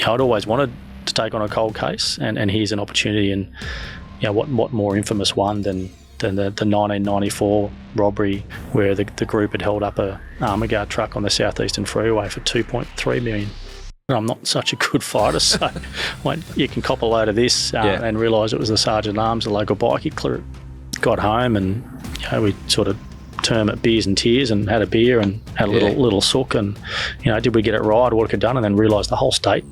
I'd always wanted to take on a cold case, and here's an opportunity. And what more infamous one than the 1994 robbery where the group had held up a Armaguard truck on the southeastern freeway for $2.3 million. I'm not such a good fighter, so you can cop a load of this and realise it was the Sergeant at Arms, the local bikie crew. Got home and we sort of term it beers and tears, and had a beer and had a little sook, and did we get it right or what it could done, and then realised the whole state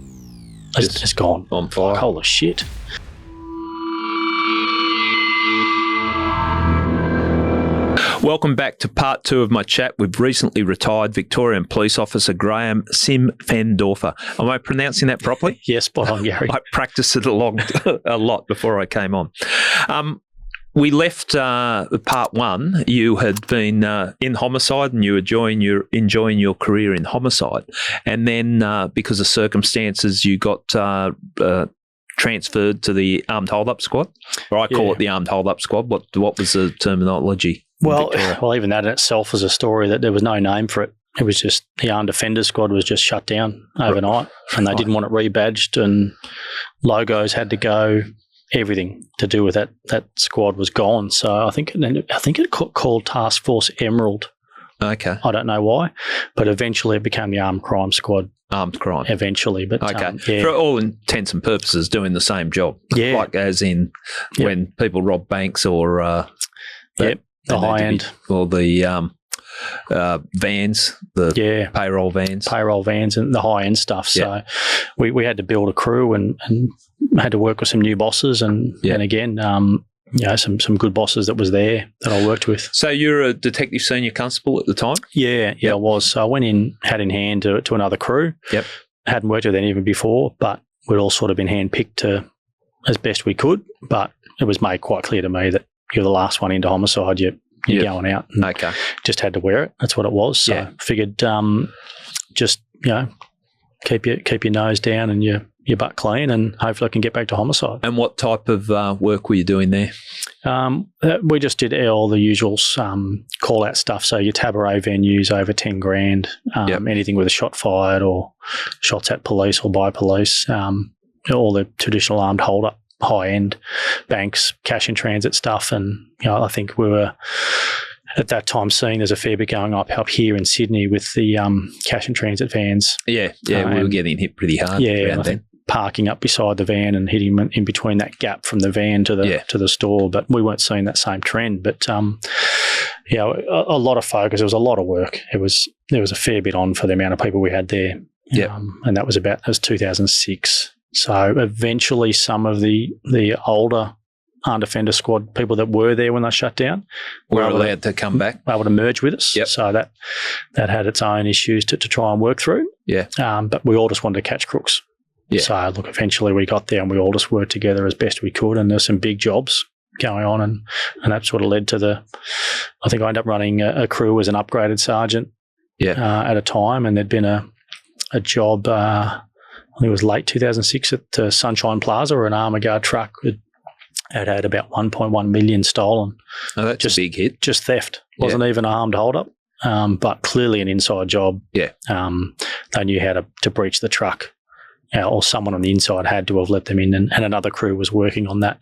is just gone on fire. Like, holy shit. Welcome back to part 2 of my chat with recently retired Victorian police officer Graeme Simpfendorfer. Am I pronouncing that properly? Yes, spot on, Gary. I practiced it a lot before I came on. We left part 1. You had been in homicide and you were enjoying your career in homicide. And then because of circumstances, you got transferred to the Armed Hold-Up Squad. Or I call it the Armed Hold-Up Squad. What was the terminology? Well, even that in itself was a story that there was no name for it. It was just the Armed Defenders Squad was just shut down overnight, and they didn't want it rebadged, and logos had to go. Everything to do with that squad was gone. So I think it called Task Force Emerald. Okay. I don't know why, but eventually it became the Armed Crime Squad. Armed Crime. Eventually, but okay. For all intents and purposes, doing the same job. Yeah. Like as in when people rob banks or the high end, or the vans, the payroll vans, and the high end stuff. So we had to build a crew and had to work with some new bosses, and again, some good bosses that was there that I worked with. So you're a detective senior constable at the time? Yeah, I was. So I went in hat in hand to another crew. Yep. Hadn't worked with any of them before, but we'd all sort of been handpicked to as best we could. But it was made quite clear to me that you're the last one into homicide. You're going out. And just had to wear it. That's what it was. So figured just keep your nose down and your butt clean, and hopefully I can get back to homicide. And what type of work were you doing there? We just did all the usuals, call-out stuff. So your tabaret venues over 10 grand, anything with a shot fired or shots at police or by police, all the traditional armed hold-up, high-end banks, cash in transit stuff. And I think we were at that time seeing there's a fair bit going up here in Sydney with the cash in transit vans. We were getting hit pretty hard. Yeah, and parking up beside the van and hitting in between that gap from the van to the store. But we weren't seeing that same trend. But a lot of focus. There was a lot of work. There was a fair bit on for the amount of people we had there. And that was 2006. So eventually some of the older Armed Defender Squad people that were there when they shut down were allowed to come back, able to merge with us. So that had its own issues to try and work through. But we all just wanted to catch crooks. So look, eventually we got there and we all just worked together as best we could, and there's some big jobs going on, and that sort of led to I think I ended up running a crew as an upgraded sergeant at a time, and there'd been a job I think it was late 2006 at Sunshine Plaza, where an Armaguard truck had about 1.1 million stolen. Oh, that's just a big hit. Just theft. Wasn't even an armed hold-up, but clearly an inside job. They knew how to breach the truck, or someone on the inside had to have let them in, and another crew was working on that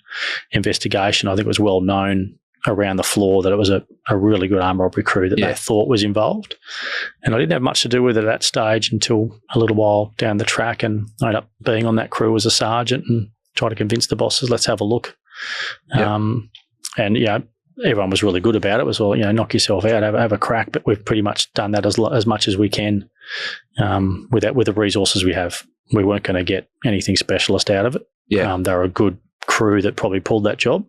investigation. I think it was well known around the floor that it was a really good armed robbery crew that they thought was involved. And I didn't have much to do with it at that stage until a little while down the track, and I ended up being on that crew as a sergeant and tried to convince the bosses, let's have a look. And everyone was really good about it. It was all, knock yourself out, have a crack, but we've pretty much done that as much as we can with the resources we have. We weren't going to get anything specialist out of it. They were a good crew that probably pulled that job,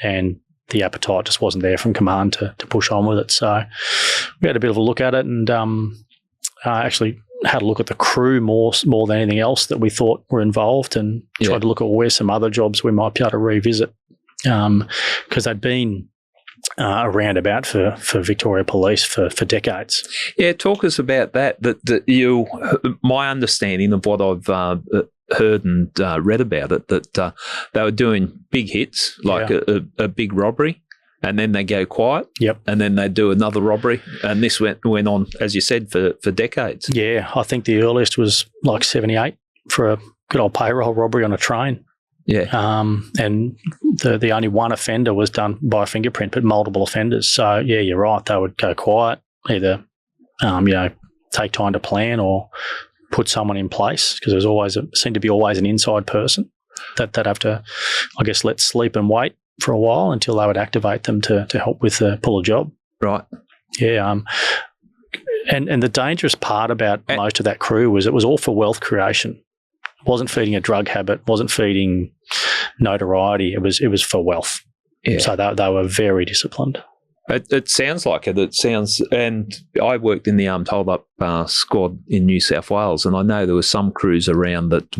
and the appetite just wasn't there from command to push on with it. So we had a bit of a look at it, and actually had a look at the crew more than anything else that we thought were involved, and tried to look at where some other jobs we might be able to revisit, because they'd been around about for Victoria Police for decades. Yeah, talk us about that. My understanding of what I've heard and read about it, that they were doing big hits, like a big robbery, and then they go quiet, and then they do another robbery, and this went on, as you said, for decades. Yeah, I think the earliest was like 78. for a good old payroll robbery on a train. Yeah. And the only one offender was done by a fingerprint, but multiple offenders. So, yeah, you're right. They would go quiet, either, take time to plan or put someone in place, because seemed to be always an inside person that they'd have to, I guess, let sleep and wait for a while until they would activate them to help with pull a job. Right. Yeah. And the dangerous part about most of that crew was it was all for wealth creation. It wasn't feeding a drug habit, wasn't feeding notoriety. It was for wealth. Yeah. So they were very disciplined. It sounds like it. It sounds, and I worked in the armed hold-up squad in New South Wales, and I know there were some crews around that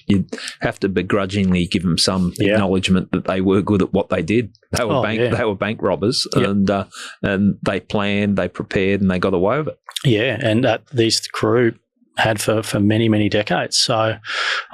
you'd have to begrudgingly give them some acknowledgement that they were good at what they did. They were bank robbers, and they planned, they prepared, and they got away with it. Yeah, and these crew had for many, many decades. So I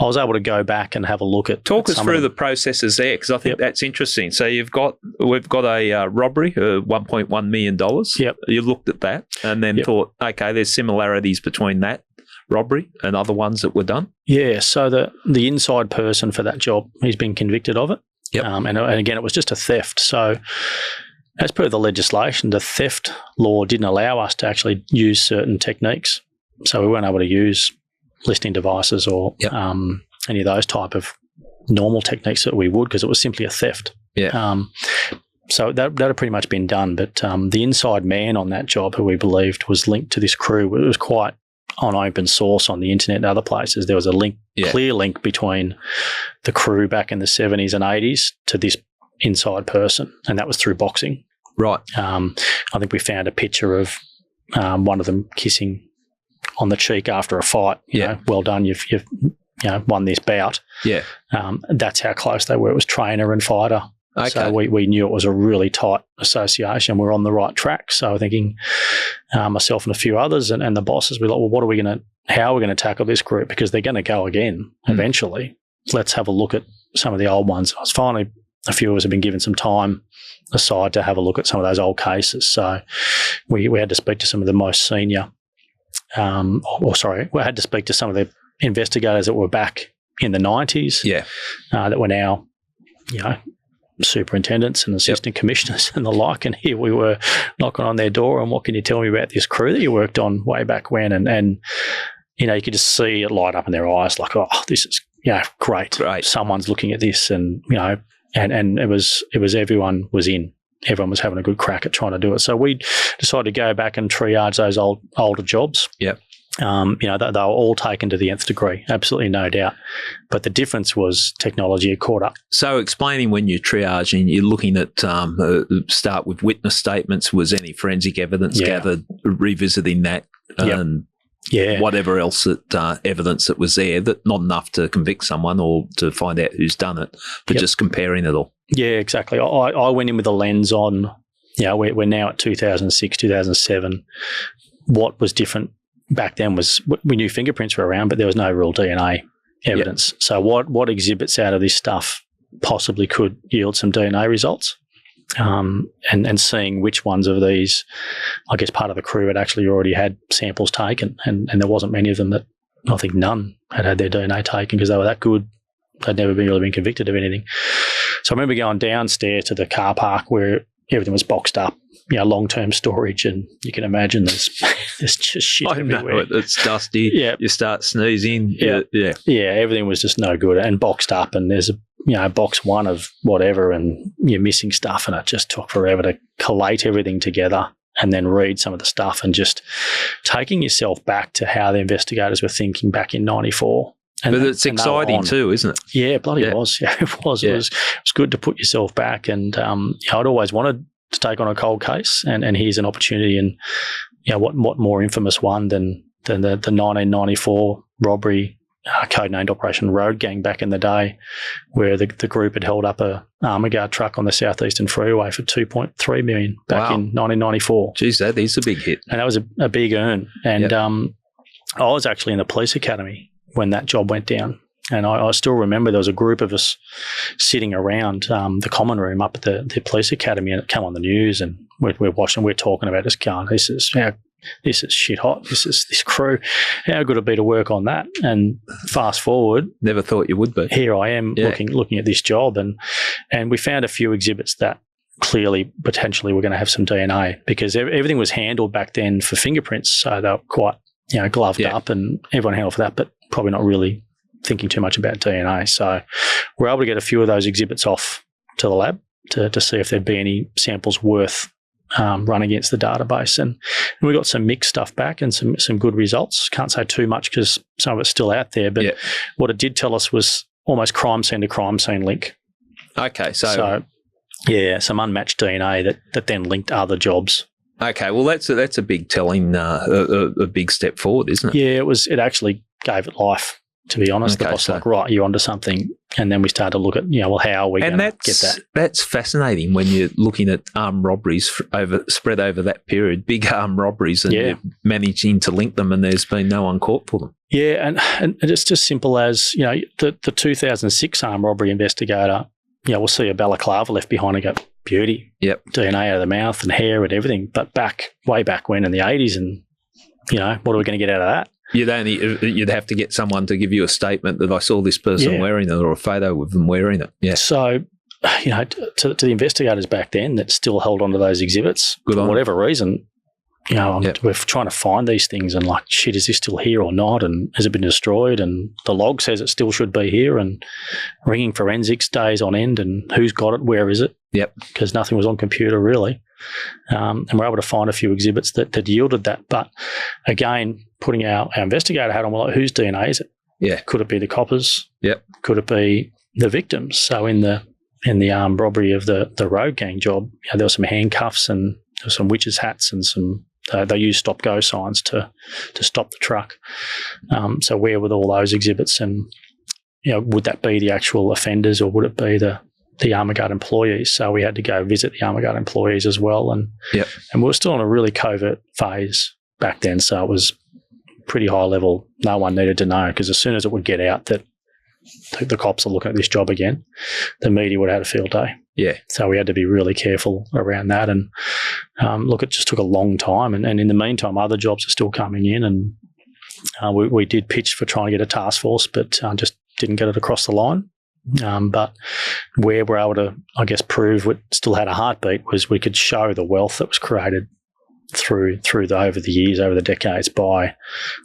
was able to go back and have a look at. Talk us through the processes there, because I think that's interesting. So we've got a robbery, $1.1 million. Yep. You looked at that and then thought, okay, there's similarities between that robbery and other ones that were done. Yeah. So the inside person for that job, he's been convicted of it. Yep. And again, it was just a theft. So as per the legislation, the theft law didn't allow us to actually use certain techniques. So we weren't able to use listening devices or any of those type of normal techniques that we would, because it was simply a theft. Yeah. So that had pretty much been done. But the inside man on that job, who we believed was linked to this crew, it was quite on open source on the internet and other places. There was a clear link between the crew back in the 70s and 80s to this inside person, and that was through boxing. Right. I think we found a picture of one of them kissing on the cheek after a fight. You know, well done, you've won this bout. Yeah. That's how close they were. It was trainer and fighter. Okay. So we knew it was a really tight association. We're on the right track. So thinking myself and a few others and the bosses, we're like, well, how are we going to tackle this group? Because they're going to go again eventually. Let's have a look at some of the old ones. Finally, a few of us have been given some time aside to have a look at some of those old cases. So we had to speak to some of the most senior we had to speak to some of the investigators that were back in the 90s that were now, superintendents and assistant commissioners and the like. And here we were knocking on their door, and what can you tell me about this crew that you worked on way back when? And you could just see it light up in their eyes like, oh, this is, great. Someone's looking at this, and, and it was everyone was in. Everyone was having a good crack at trying to do it. So we decided to go back and triage those older jobs. Yep. They were all taken to the nth degree, absolutely no doubt. But the difference was technology had caught up. So explaining when you're triaging, you're looking at start with witness statements. Was any forensic evidence gathered, revisiting that, and whatever else evidence that was there, that not enough to convict someone or to find out who's done it, but just comparing it all. Yeah, exactly. I went in with a lens on, we're now at 2006, 2007. What was different back then was we knew fingerprints were around, but there was no real DNA evidence. Yep. So what exhibits out of this stuff possibly could yield some DNA results? And seeing which ones of these, I guess part of the crew had actually already had samples taken, and there wasn't many of them that, I think none had their DNA taken because they were that good. They'd never really been convicted of anything. So I remember going downstairs to the car park where everything was boxed up, long-term storage, and you can imagine there's just shit everywhere. It's dusty. Yeah. You start sneezing. Yeah, everything was just no good and boxed up, and there's box one of whatever, and you're missing stuff, and it just took forever to collate everything together and then read some of the stuff, and just taking yourself back to how the investigators were thinking back in 94. But it's exciting too, isn't it? Yeah, bloody was. Yeah, it was. Yeah. It was good to put yourself back, and I'd always wanted to take on a cold case, and here's an opportunity. And what more infamous one than the 1994 robbery, codenamed Operation Road Gang back in the day, where the group had held up a Armaguard truck on the southeastern freeway for $2.3 million back in 1994. Geez, that is a big hit, and that was a big earn. And I was actually in the police academy when that job went down. And I still remember there was a group of us sitting around the common room up at the police academy, and it came on the news, and we're watching, we're talking about this going, this is this is shit hot. This crew. How good it'd be to work on that? And fast forward, never thought you would be. Here I am looking at this job, and we found a few exhibits that clearly potentially were going to have some DNA, because everything was handled back then for fingerprints, so they were quite gloved up, and everyone handled for that, but probably not really thinking too much about DNA. So we're able to get a few of those exhibits off to the lab to see if there'd be any samples worth run against the database, and we got some mixed stuff back and some good results. Can't say too much because some of it's still out there, but what it did tell us was almost crime scene to crime scene link. Okay, so some unmatched DNA that then linked other jobs. Okay, well that's a big telling, a big step forward, isn't it? Yeah, it actually gave it life, to be honest. The boss like, right, you're onto something. And then we started to look at, how are we going to get that? That's fascinating when you're looking at armed robberies spread over that period, big armed robberies, and you're managing to link them, and there's been no one caught for them. Yeah, and it's just simple as, the 2006 armed robbery investigator, we'll see a balaclava left behind and go, beauty. Yep. DNA out of the mouth and hair and everything. But way back when in the 80s, and, what are we going to get out of that? You'd have to get someone to give you a statement that I saw this person wearing it, or a photo of them wearing it. Yeah. So, to the investigators back then that still held onto those exhibits, for whatever reason, we're trying to find these things and like, shit, is this still here or not? And has it been destroyed? And the log says it still should be here, and ringing forensics days on end, and who's got it? Where is it? Yep. Because nothing was on computer really. And we're able to find a few exhibits that yielded that. But again, putting our investigator hat on, we're like, whose DNA is it? Yeah. Could it be the coppers? Yep. Could it be the victims? So in the armed robbery of the road gang job, there were some handcuffs and there were some witches' hats and some. They used stop-go signs to stop the truck. So where were all those exhibits? And would that be the actual offenders, or would it be the Armaguard employees? So we had to go visit the Armaguard employees as well, and we were still in a really covert phase back then. So it was pretty high level. No one needed to know, because as soon as it would get out that the cops are looking at this job again, the media would have had a field day. Yeah. So we had to be really careful around that. And it just took a long time. And in the meantime, other jobs are still coming in. And we did pitch for trying to get a task force, but just didn't get it across the line. But where we're able to, I guess, prove we still had a heartbeat was we could show the wealth that was created through over the years, over the decades, by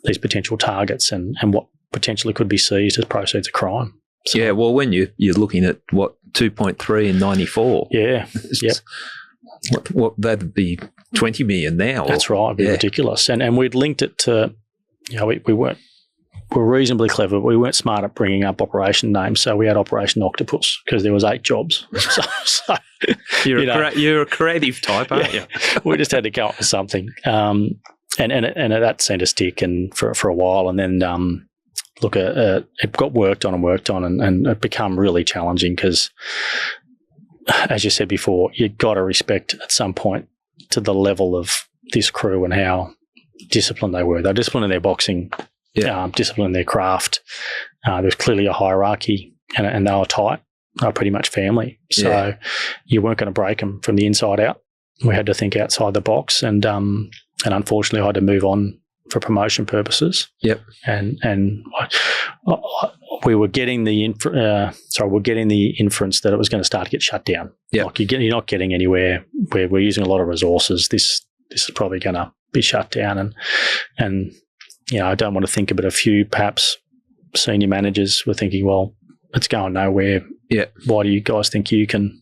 these potential targets and what potentially could be seized as proceeds of crime. So, yeah, well, when you're looking at, 2.3 in 94. Yeah, yep. What that'd be 20 million now. That's right, it'd be ridiculous. And we'd linked it to, we're reasonably clever. We weren't smart at bringing up operation names, so we had Operation Octopus because there was 8 jobs. So you're a creative type, aren't you? We just had to come up with something, and that seemed to stick and for a while, and then it got worked on and it became really challenging because, as you said before, you've got to respect at some point to the level of this crew and how disciplined they were. They were disciplined in their boxing, disciplined in their craft. There was clearly a hierarchy, and they were tight. They were pretty much family. So you weren't going to break them from the inside out. We had to think outside the box, and unfortunately I had to move on for promotion purposes. Yep. And we were getting the inference that it was going to start to get shut down. Yeah. Like you're not getting anywhere. We're using a lot of resources. This is probably going to be shut down. And I don't want to think of it. A few perhaps senior managers were thinking, well, it's going nowhere. Yeah. Why do you guys think you can?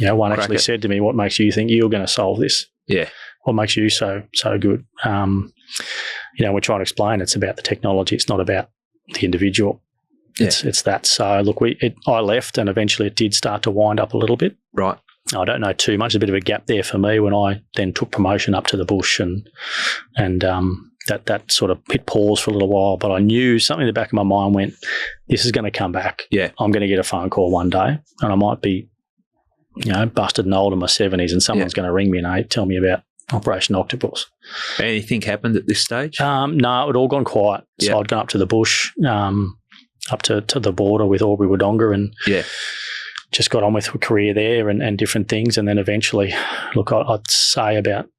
One actually said to me, "What makes you think you're going to solve this? Yeah. What makes you so good?" We're trying to explain it's about the technology. It's not about the individual. Yeah. It's that. So look, I left, and eventually it did start to wind up a little bit. Right. I don't know too much. A bit of a gap there for me when I then took promotion up to the bush, and that sort of hit pause for a little while. But I knew something in the back of my mind went, this is going to come back. Yeah. I'm going to get a phone call one day, and I might be, busted and old in my 70s, and someone's going to ring me and tell me about Operation Octopus. Anything happened at this stage? No, it all gone quiet. So I'd gone up to the bush, up to the border with Aubrey Wodonga, and just got on with a career there and different things. And then eventually, look, I'd say about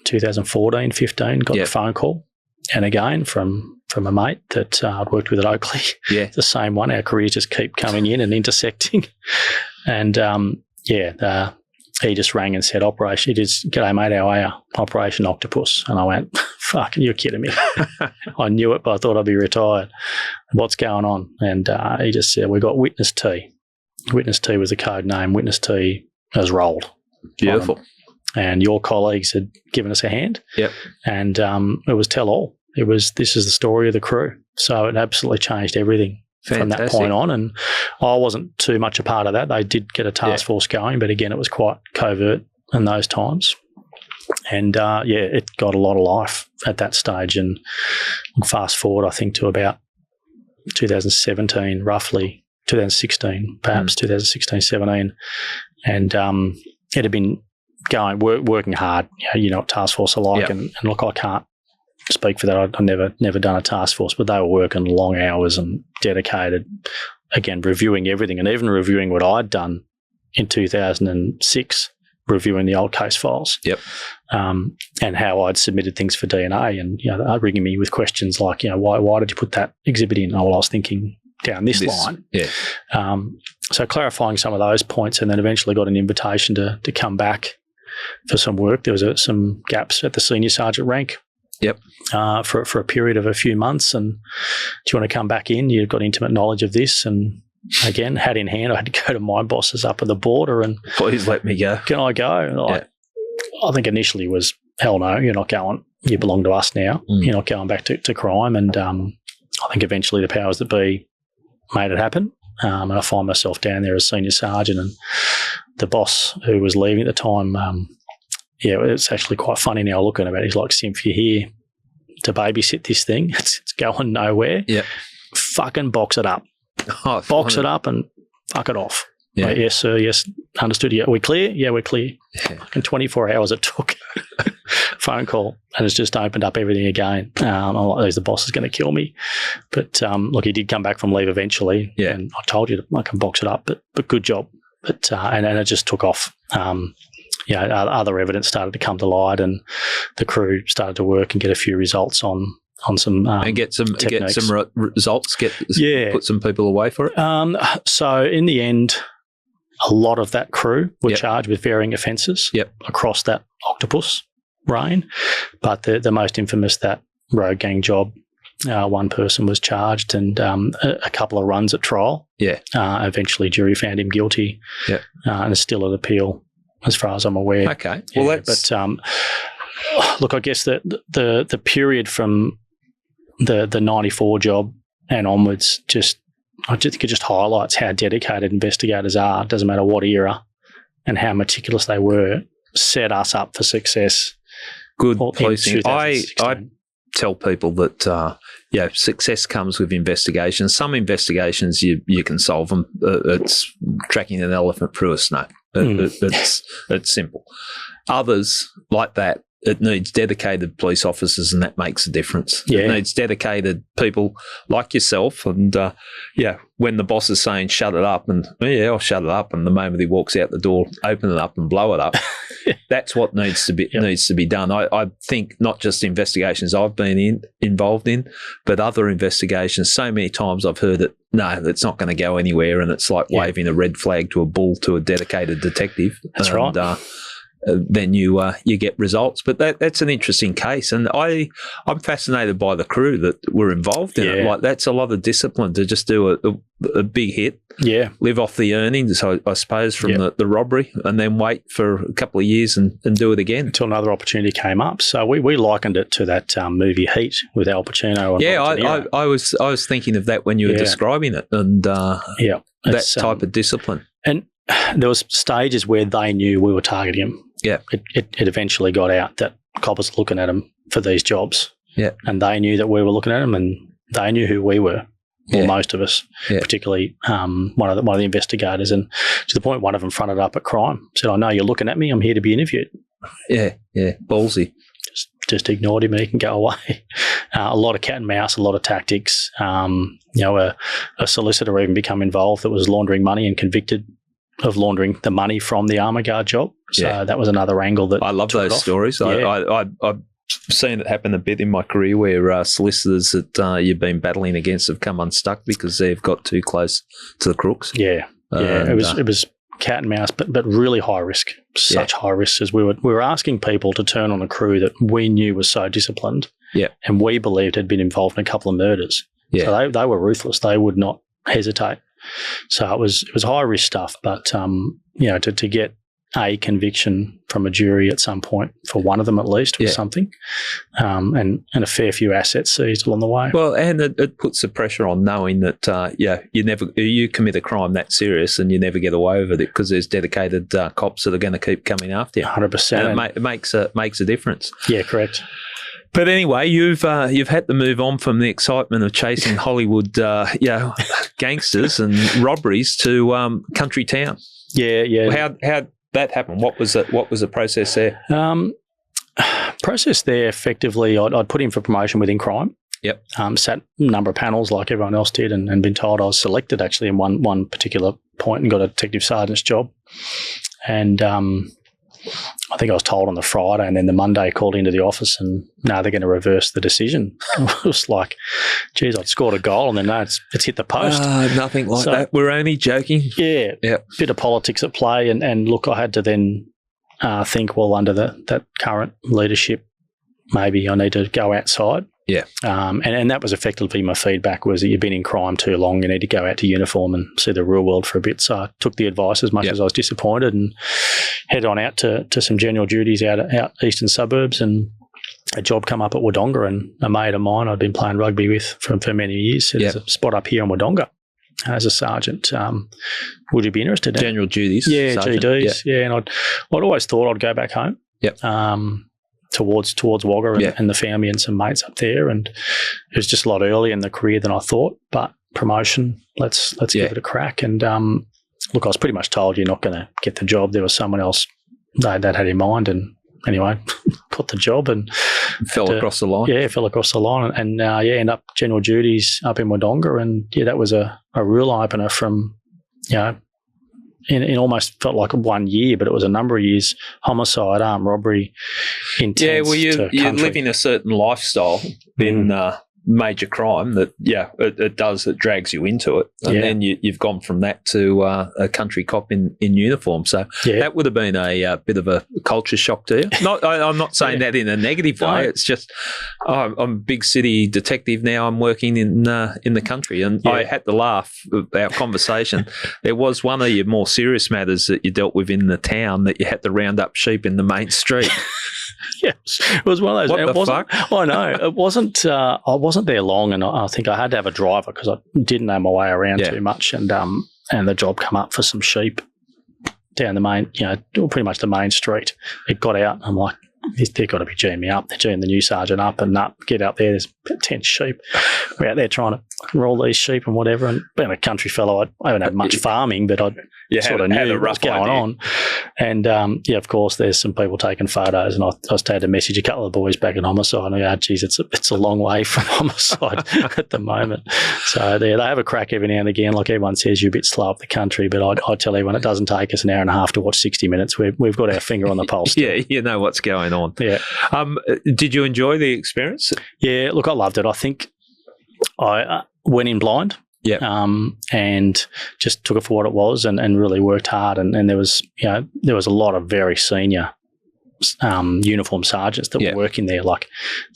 2014, 15, got the phone call. And again, from a mate that I'd worked with at Oakley. Yeah. The same one. Our careers just keep coming in and intersecting. And, he just rang and said, Operation, g'day mate, how are you? Operation Octopus. And I went, fuck, you're kidding me. I knew it, but I thought I'd be retired. What's going on? And he just said, we got Witness T. Witness T was the code name. Witness T has rolled. Beautiful. And your colleagues had given us a hand. Yep. And it was tell all. This is the story of the crew. So it absolutely changed everything. Fantastic. From that point on, and I wasn't too much a part of that. They did get a task force going, but again, it was quite covert in those times. And it got a lot of life at that stage. And fast forward, I think, to about 2017, roughly 2016, perhaps 2016, 17, and it had been working hard. You know what task force are like, and look, I can't speak for that. I've never done a task force, but they were working long hours and dedicated, again, reviewing everything and even reviewing what I'd done in 2006, reviewing the old case files. Yep. And how I'd submitted things for DNA, and they're ringing me with questions like, why did you put that exhibit in? Oh, well, I was thinking down this line. Yeah. So clarifying some of those points, and then eventually got an invitation to come back for some work. There was some gaps at the senior sergeant rank. Yep. For a period of a few months, and do you want to come back in? You've got intimate knowledge of this, and again, hat in hand, I had to go to my bosses up at the border and please let me go. Can I go? And I think initially was hell no, you're not going. You belong to us now. You're not going back to crime. And I think eventually the powers that be made it happen. And I find myself down there as senior sergeant, and the boss who was leaving at the time. It's actually quite funny now looking at it. He's like, Simph, you're here to babysit this thing. It's going nowhere. Yeah. Fucking box it up. Box it up and fuck it off. Yeah. Like, yes, sir. Yes. Understood. Yeah. We're clear? Yeah, we're clear. Yeah. Fucking 24 hours it took. Phone call. And it's just opened up everything again. I'm like, the boss is going to kill me. But look, he did come back from leave eventually. Yeah. And I told you I can box it up, but good job. But and it just took off. Other evidence started to come to light, and the crew started to work and get a few results on some and get some results. Put some people away for it. So in the end, a lot of that crew were charged with varying offences across that Octopus reign, but the most infamous, that road gang job. One person was charged, and a couple of runs at trial. Yeah. Eventually, jury found him guilty. Yeah. And it's still at appeal, as far as I'm aware. Okay. Well, but look, I guess that the period from the 94 job and onwards, I just think it just highlights how dedicated investigators are. It doesn't matter what era and how meticulous they were. Set us up for success. Good policing. I tell people that success comes with investigations. Some investigations you can solve them. It's tracking an elephant through a snow. It's simple. Others, like that, it needs dedicated police officers, and that makes a difference. Yeah. It needs dedicated people like yourself. And when the boss is saying shut it up, and I'll shut it up, and the moment he walks out the door, open it up and blow it up. That's what needs to be done. I think not just investigations I've been involved in, but other investigations. So many times I've heard it. No, it's not going to go anywhere, and it's like waving a red flag to a bull to a dedicated detective. That's right. Then you get results. But that's an interesting case, and I'm fascinated by the crew that were involved in it. Like, that's a lot of discipline to just do a big hit, live off the earnings, I suppose, from the robbery, and then wait for a couple of years and do it again until another opportunity came up. So we likened it to that movie Heat with Al Pacino. And I was thinking of that when you were describing it, and that type of discipline. And there was stages where they knew we were targeting them. Yeah. It eventually got out that coppers were looking at them for these jobs. Yeah. And they knew that we were looking at them, and they knew who we were, or most of us, particularly one of the investigators. And to the point, one of them fronted up at crime, said, I know you're looking at me, I'm here to be interviewed. Yeah, ballsy. Just ignored him and he can go away. A lot of cat and mouse, a lot of tactics. A solicitor even become involved that was laundering money and convicted laundering the money from the Armaguard job. So that was another angle that I love those stories. Yeah. I've seen it happen a bit in my career where solicitors that you've been battling against have come unstuck because they've got too close to the crooks. Yeah, it was cat and mouse, but really high risk. Such high risk as we were asking people to turn on a crew that we knew was so disciplined, and we believed had been involved in a couple of murders. Yeah, so they were ruthless. They would not hesitate. So it was high risk stuff, but to get a conviction from a jury at some point for one of them at least was something, and a fair few assets seized along the way. Well, and it puts the pressure on knowing that you commit a crime that serious and you never get away with it because there's dedicated cops that are going to keep coming after you. 100%, and it makes a difference. Yeah, correct. But anyway, you've had to move on from the excitement of chasing Hollywood, gangsters and robberies to country town. Yeah. How that happen? What was the process there? Process there, effectively, I'd put in for promotion within crime. Yep. Sat a number of panels like everyone else did, and been told I was selected actually in one particular point and got a detective sergeant's job. And I think I was told on the Friday, and then the Monday called into the office and they're going to reverse the decision. It was like, geez, I'd scored a goal and then it's hit the post. Nothing like that. We're only joking. Yeah. Yep. Bit of politics at play. And look, I had to then think, well, under that current leadership, maybe I need to go outside. Yeah. And that was effectively my feedback was that you've been in crime too long. You need to go out to uniform and see the real world for a bit. So I took the advice as much as I was disappointed and headed on out to some general duties out eastern suburbs, and a job come up at Wodonga, and a mate of mine I'd been playing rugby with for many years said, there's a spot up here in Wodonga as a sergeant. Would you be interested in general duties? Yeah, sergeant. GDs. Yeah, and I'd always thought I'd go back home. Yep. Towards Wagga and the family and some mates up there, and it was just a lot earlier in the career than I thought. But promotion, let's give it a crack. And look, I was pretty much told you're not going to get the job. There was someone else that had in mind, and anyway, got the job and fell across the line. Yeah, fell across the line, and end up general duties up in Wodonga, and that was a real eye opener from It almost felt like 1 year, but it was a number of years. Homicide, armed robbery, intense. Yeah, well, you're living a certain lifestyle in major crime that, it drags you into it. And then you've gone from that to a country cop in uniform. So that would have been a bit of a culture shock to you. I'm not saying that in a negative way. No. It's just I'm a big city detective now. I'm working in the country, and I had to laugh at our conversation. There was one of your more serious matters that you dealt with in the town that you had to round up sheep in the main street. Yes, it was one of those. What the fuck? I know. It wasn't. I wasn't there long, and I think I had to have a driver because I didn't know my way around too much. And the job come up for some sheep down the main, pretty much the main street. It got out. I'm like, they've got to be geeing me up. They're geeing the new sergeant up, and get out there. There's about 10 sheep. We're out there trying to roll these sheep and whatever. And being a country fellow, I haven't had much farming, but I sort of knew what was going on. And of course, there's some people taking photos, and I was had to message a couple of boys back in homicide. And I go, geez, it's a long way from homicide at the moment. So they have a crack every now and again. Like everyone says, you're a bit slow up the country, but I tell everyone it doesn't take us an hour and a half to watch 60 Minutes. We've got our finger on the pulse. Yeah, you know what's going on. Yeah. Did you enjoy the experience? Yeah, look, I loved it. I think I went in blind. Yeah. And just took it for what it was, and really worked hard. And there was a lot of very senior uniform sergeants that were working there, like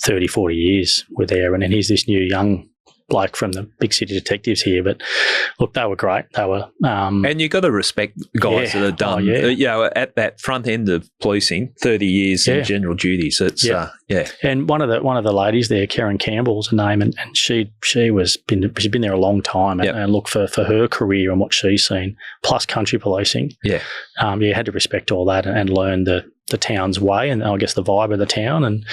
30, 40 years were there. And then here's this new young bloke from the big city detectives here. But look, they were great. They were, and you got to respect guys that have done, at that front end of policing, 30 years in general duties. It's And one of the ladies there, Karen Campbell's her name, and she'd been there a long time, and look for her career and what she's seen, plus country policing. Yeah, had to respect all that and learn the town's way, and I guess the vibe of the town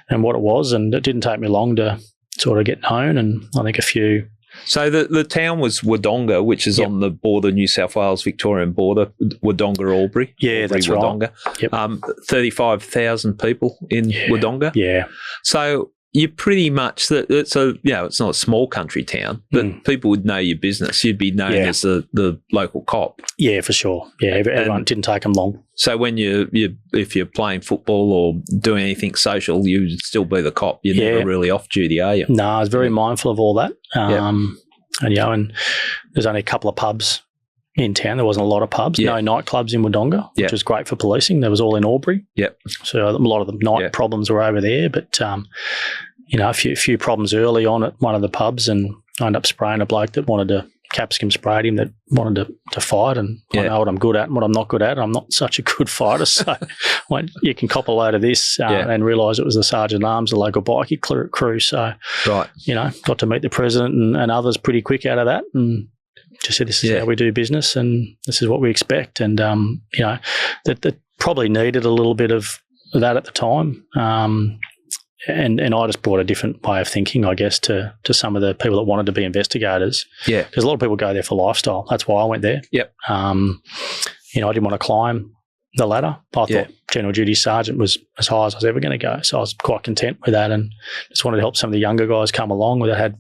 and what it was. And it didn't take me long to sort of get known, and I think a few. So the town was Wodonga, which is on the border, New South Wales, Victorian border, Wodonga, Albury. Yeah, that's Wodonga. Right. Yep. 35,000 people in Wodonga. Yeah. So you're pretty much it's not a small country town, but people would know your business. You'd be known as the local cop. Yeah, for sure. Yeah, everyone didn't take them long. So when if you're playing football or doing anything social, you'd still be the cop. You're never really off duty, are you? No, I was very mindful of all that. And there's only a couple of pubs in town. There wasn't a lot of pubs. No nightclubs in Wodonga, which was great for policing. There was all in Albury. Yep. So a lot of the night problems were over there, but a few problems early on at one of the pubs, and I ended up spraying a bloke that wanted to capsicum sprayed him that wanted to fight, and I know what I'm good at and what I'm not good at. I'm not such a good fighter, so you can cop a load of this and realise it was the Sergeant at Arms, the local bikie crew. So, got to meet the President and others pretty quick out of that, and just said, this is how we do business and this is what we expect. And, that probably needed a little bit of that at the time. And I just brought a different way of thinking, I guess, to some of the people that wanted to be investigators. Yeah. Because a lot of people go there for lifestyle. That's why I went there. Yep. I didn't want to climb the ladder. I thought General Duty Sergeant was as high as I was ever going to go. So I was quite content with that, and just wanted to help some of the younger guys come along that had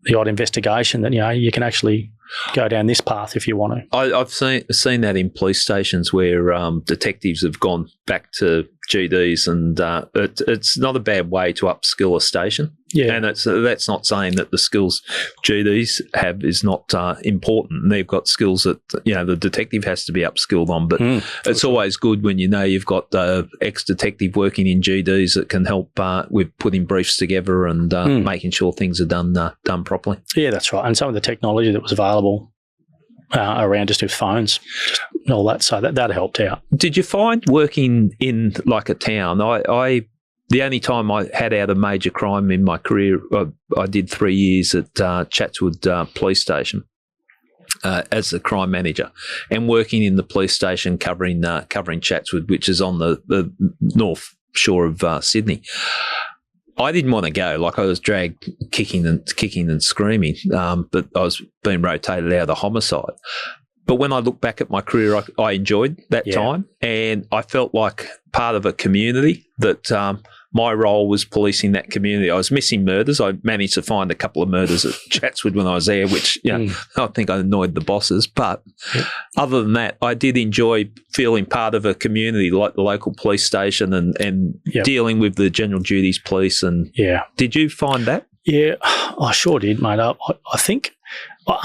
the odd investigation that, you can actually go down this path if you want to. I've seen that in police stations where detectives have gone back to GDs, and it's not a bad way to upskill a station. Yeah, and that's not saying that the skills GDs have is not important. They've got skills that the detective has to be upskilled on, but it's always good when you've got the ex-detective working in GDs that can help with putting briefs together and making sure things are done properly. Yeah, that's right. And some of the technology that was available around just with phones, just all that, so that helped out. Did you find working in like a town? The only time I had out a major crime in my career, I did 3 years at Chatswood Police Station as the crime manager, and working in the police station covering Chatswood, which is on the north shore of Sydney. I didn't want to go. Like, I was dragged kicking and screaming, but I was being rotated out of the homicide. But when I look back at my career, I enjoyed that time, and I felt like part of a community that my role was policing that community. I was missing murders. I managed to find a couple of murders at Chatswood when I was there, which I think I annoyed the bosses. But other than that, I did enjoy feeling part of a community like the local police station and dealing with the general duties police. And did you find that? Yeah, I sure did, mate. I think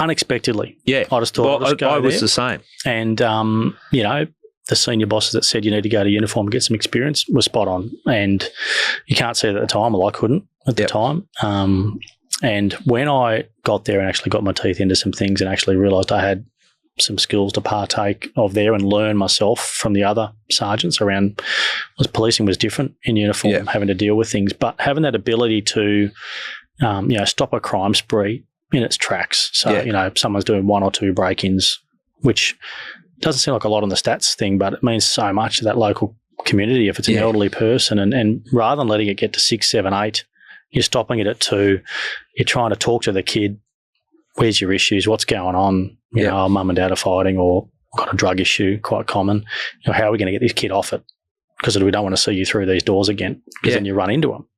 unexpectedly. Yeah. I just thought I was the same. And, the senior bosses that said you need to go to uniform and get some experience were spot on. And you can't see it at the time. Well, I couldn't at the time. And when I got there and actually got my teeth into some things and actually realised I had some skills to partake of there and learn myself from the other sergeants around, policing was different in uniform, having to deal with things. But having that ability to, stop a crime spree in its tracks. So, if someone's doing one or two break-ins, which doesn't seem like a lot on the stats thing, but it means so much to that local community if it's an elderly person. And rather than letting it get to 6, 7, 8, you're stopping it at 2. You're trying to talk to the kid. Where's your issues? What's going on? Mum and dad are fighting, or got a drug issue, quite common. How are we going to get this kid off it? Because we don't want to see you through these doors again, because then you run into them.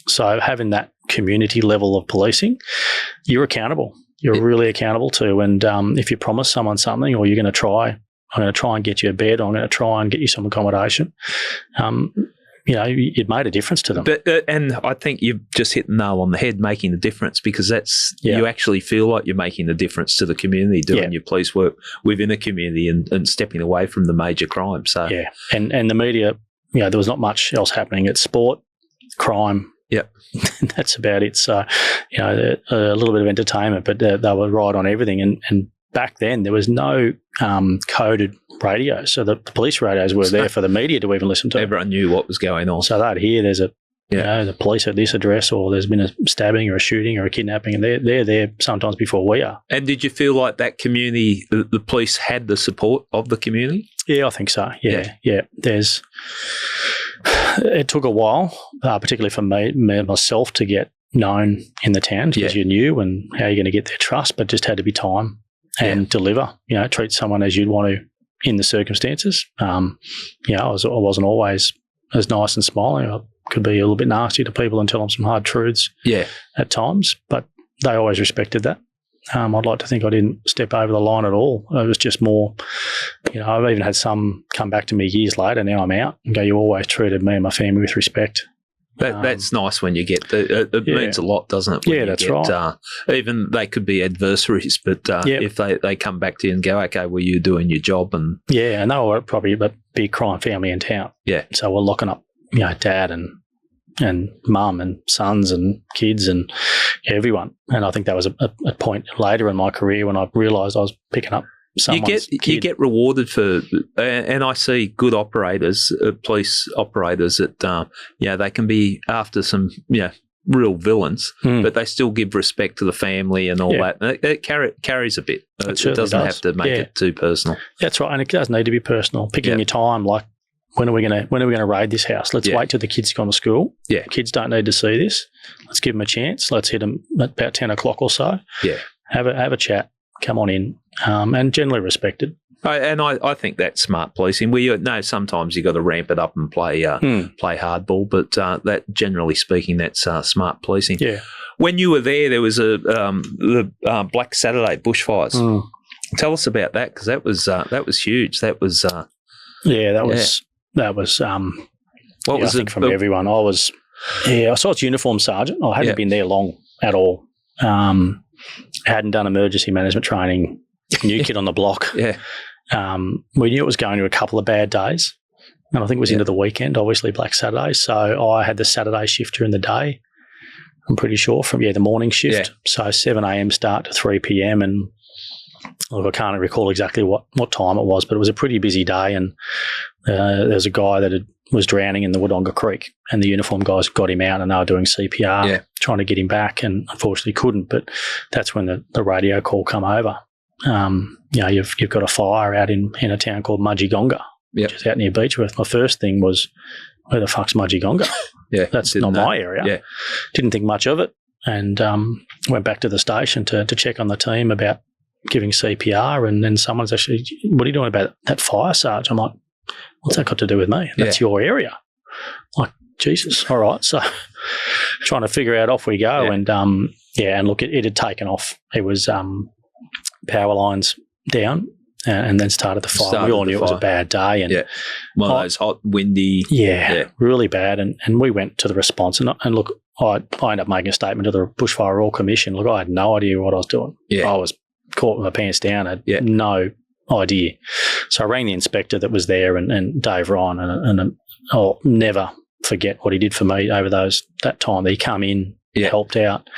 So having that community level of policing, you're accountable. You're really accountable to. And if you promise someone something, or you're going to I'm going to try and get you a bed, or I'm going to try and get you some accommodation, it made a difference to them. But and I think you've just hit the nail on the head, making the difference, because that's you actually feel like you're making the difference to the community, doing your police work within a community and stepping away from the major crime. So and the media, there was not much else happening. It's sport, crime. Yep. That's about it. So, a little bit of entertainment, but they were right on everything. And back then there was no coded radio, so the police radios were there for the media to even listen to. Everyone knew what was going on. So they'd hear there's the police at this address, or there's been a stabbing or a shooting or a kidnapping, and they're there sometimes before we are. And did you feel like that community, the police had the support of the community? Yeah, I think so. Yeah. It took a while, particularly for myself, to get known in the town, because you knew and how you're going to get their trust, but just had to be time and deliver. Treat someone as you'd want to in the circumstances. I wasn't always as nice and smiling. I could be a little bit nasty to people and tell them some hard truths at times, but they always respected that. I'd like to think I didn't step over the line at all. It was just more, I've even had some come back to me years later, now I'm out, and go, you always treated me and my family with respect. That's nice when you get it means a lot, doesn't it? That's right. Even they could be adversaries, but if they come back to you and go, okay, well, you're doing your job. And they were probably a big crime family in town. Yeah. So we're locking up, dad and mum and sons and kids and everyone. And I think that was a point later in my career when I realised I was picking up someone's kid. You get rewarded for, and I see good operators, police operators that, they can be after some, real villains, but they still give respect to the family and all that. It carries a bit. It doesn't have to make it too personal. That's right, and it does need to be personal. Picking your time, like when are we going to raid this house? Let's wait till the kids have gone to school. Yeah, kids don't need to see this. Let's give them a chance. Let's hit them at about 10 o'clock or so. Yeah, have a chat. Come on in, and generally respected. And I think that's smart policing. Sometimes you got to ramp it up and play hardball, but that generally speaking, that's smart policing. Yeah. When you were there was the Black Saturday bushfires. Tell us about that, because that was huge. That was that was what was I think from everyone. I was uniform sergeant. I hadn't been there long at all. Hadn't done emergency management training. New kid on the block. Yeah. We knew it was going to a couple of bad days, and I think it was into the weekend, obviously Black Saturday. So I had the Saturday shift during the day, I'm pretty sure, from the morning shift. Yeah. So 7 a.m. start to 3 p.m. And look, I can't recall exactly what time it was, but it was a pretty busy day. And there was a guy that was drowning in the Wodonga Creek, and the uniform guys got him out, and they were doing CPR, trying to get him back, and unfortunately couldn't. But that's when the radio call come over. You've got a fire out in a town called Wodonga, which is out near Beechworth. My first thing was, where the fuck's Wodonga? That's not my area. Yeah. Didn't think much of it, and went back to the station to check on the team about giving CPR, and then someone's actually, what are you doing about that fire, Sarge? I'm like, what's that got to do with me? That's your area. Like, Jesus, all right. So trying to figure out, off we go. And and look, it had taken off. It was power lines down, and then started the fire. We all knew it was a bad day. And one of those hot, windy. Really bad. And we went to the response. And look, I ended up making a statement to the Bushfire Royal Commission. Look, I had no idea what I was doing. I was caught with my pants down. I had no idea. So I rang the inspector that was there, and Dave Ryan, and I'll never forget what he did for me over that time. He come in, helped out,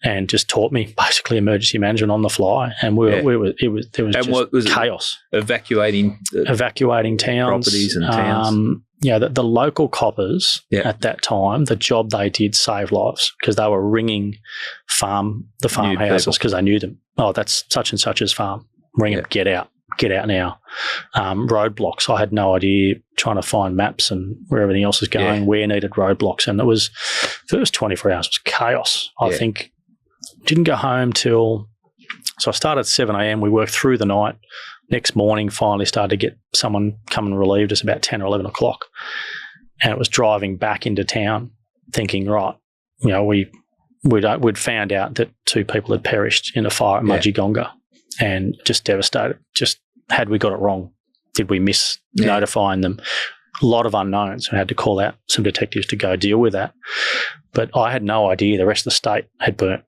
and just taught me basically emergency management on the fly. And there was chaos. Evacuating towns, properties and towns. The local coppers at that time, the job they did saved lives, because they were ringing the farmhouses because they knew them. Oh, that's such and such's farm. Ring it, get out now. Roadblocks, I had no idea, trying to find maps and where everything else is going, where needed roadblocks. And it was, first 24 hours was chaos. I think didn't go home so I started at 7 a.m. We worked through the night. Next morning, finally started to get someone come and relieved us about 10 or 11 o'clock. And it was driving back into town thinking, right, we'd found out that 2 people had perished in a fire at Wodonga, and just devastated. Just, had we got it wrong? Did we miss notifying them? A lot of unknowns. I had to call out some detectives to go deal with that. But I had no idea the rest of the state had burnt.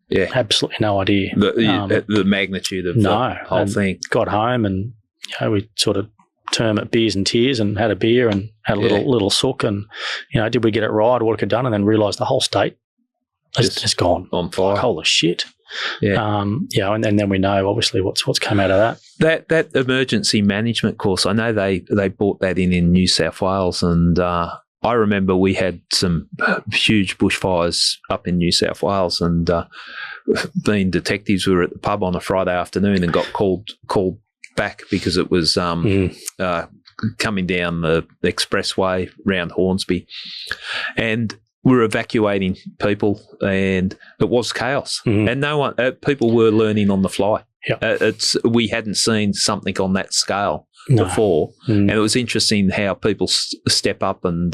Yeah. Absolutely no idea. The magnitude of the whole thing. Got home, and we sort of term it beers and tears, and had a beer and had a little sook, and did we get it right or what we could done, and then realised the whole state has gone on fire. Like, holy shit. And then we know obviously what's come out of that. That emergency management course, I know they brought that in New South Wales, and I remember we had some huge bushfires up in New South Wales, and being detectives, we were at the pub on a Friday afternoon and got called back because it was coming down the expressway round Hornsby, and we were evacuating people, and it was chaos, and no one. People were learning on the fly. We hadn't seen something on that scale before, and it was interesting how people step up and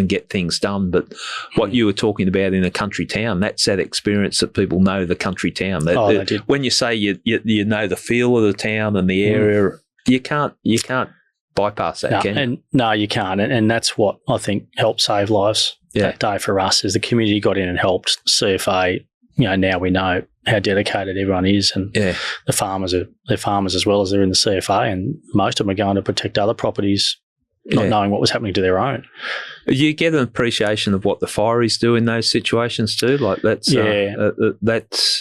get things done. But what you were talking about in a country town, that's that experience that people know the country town. They did. When you say you know the feel of the town and the area, you can't bypass that, can you? And no, you can't, and that's what I think helped save lives that day for us. Is the community got in and helped. CFA, now we know how dedicated everyone is, and the farmers they're farmers as well as they're in the CFA, and most of them are going to protect other properties, not knowing what was happening to their own. You get an appreciation of what the fireys do in those situations too. Like that's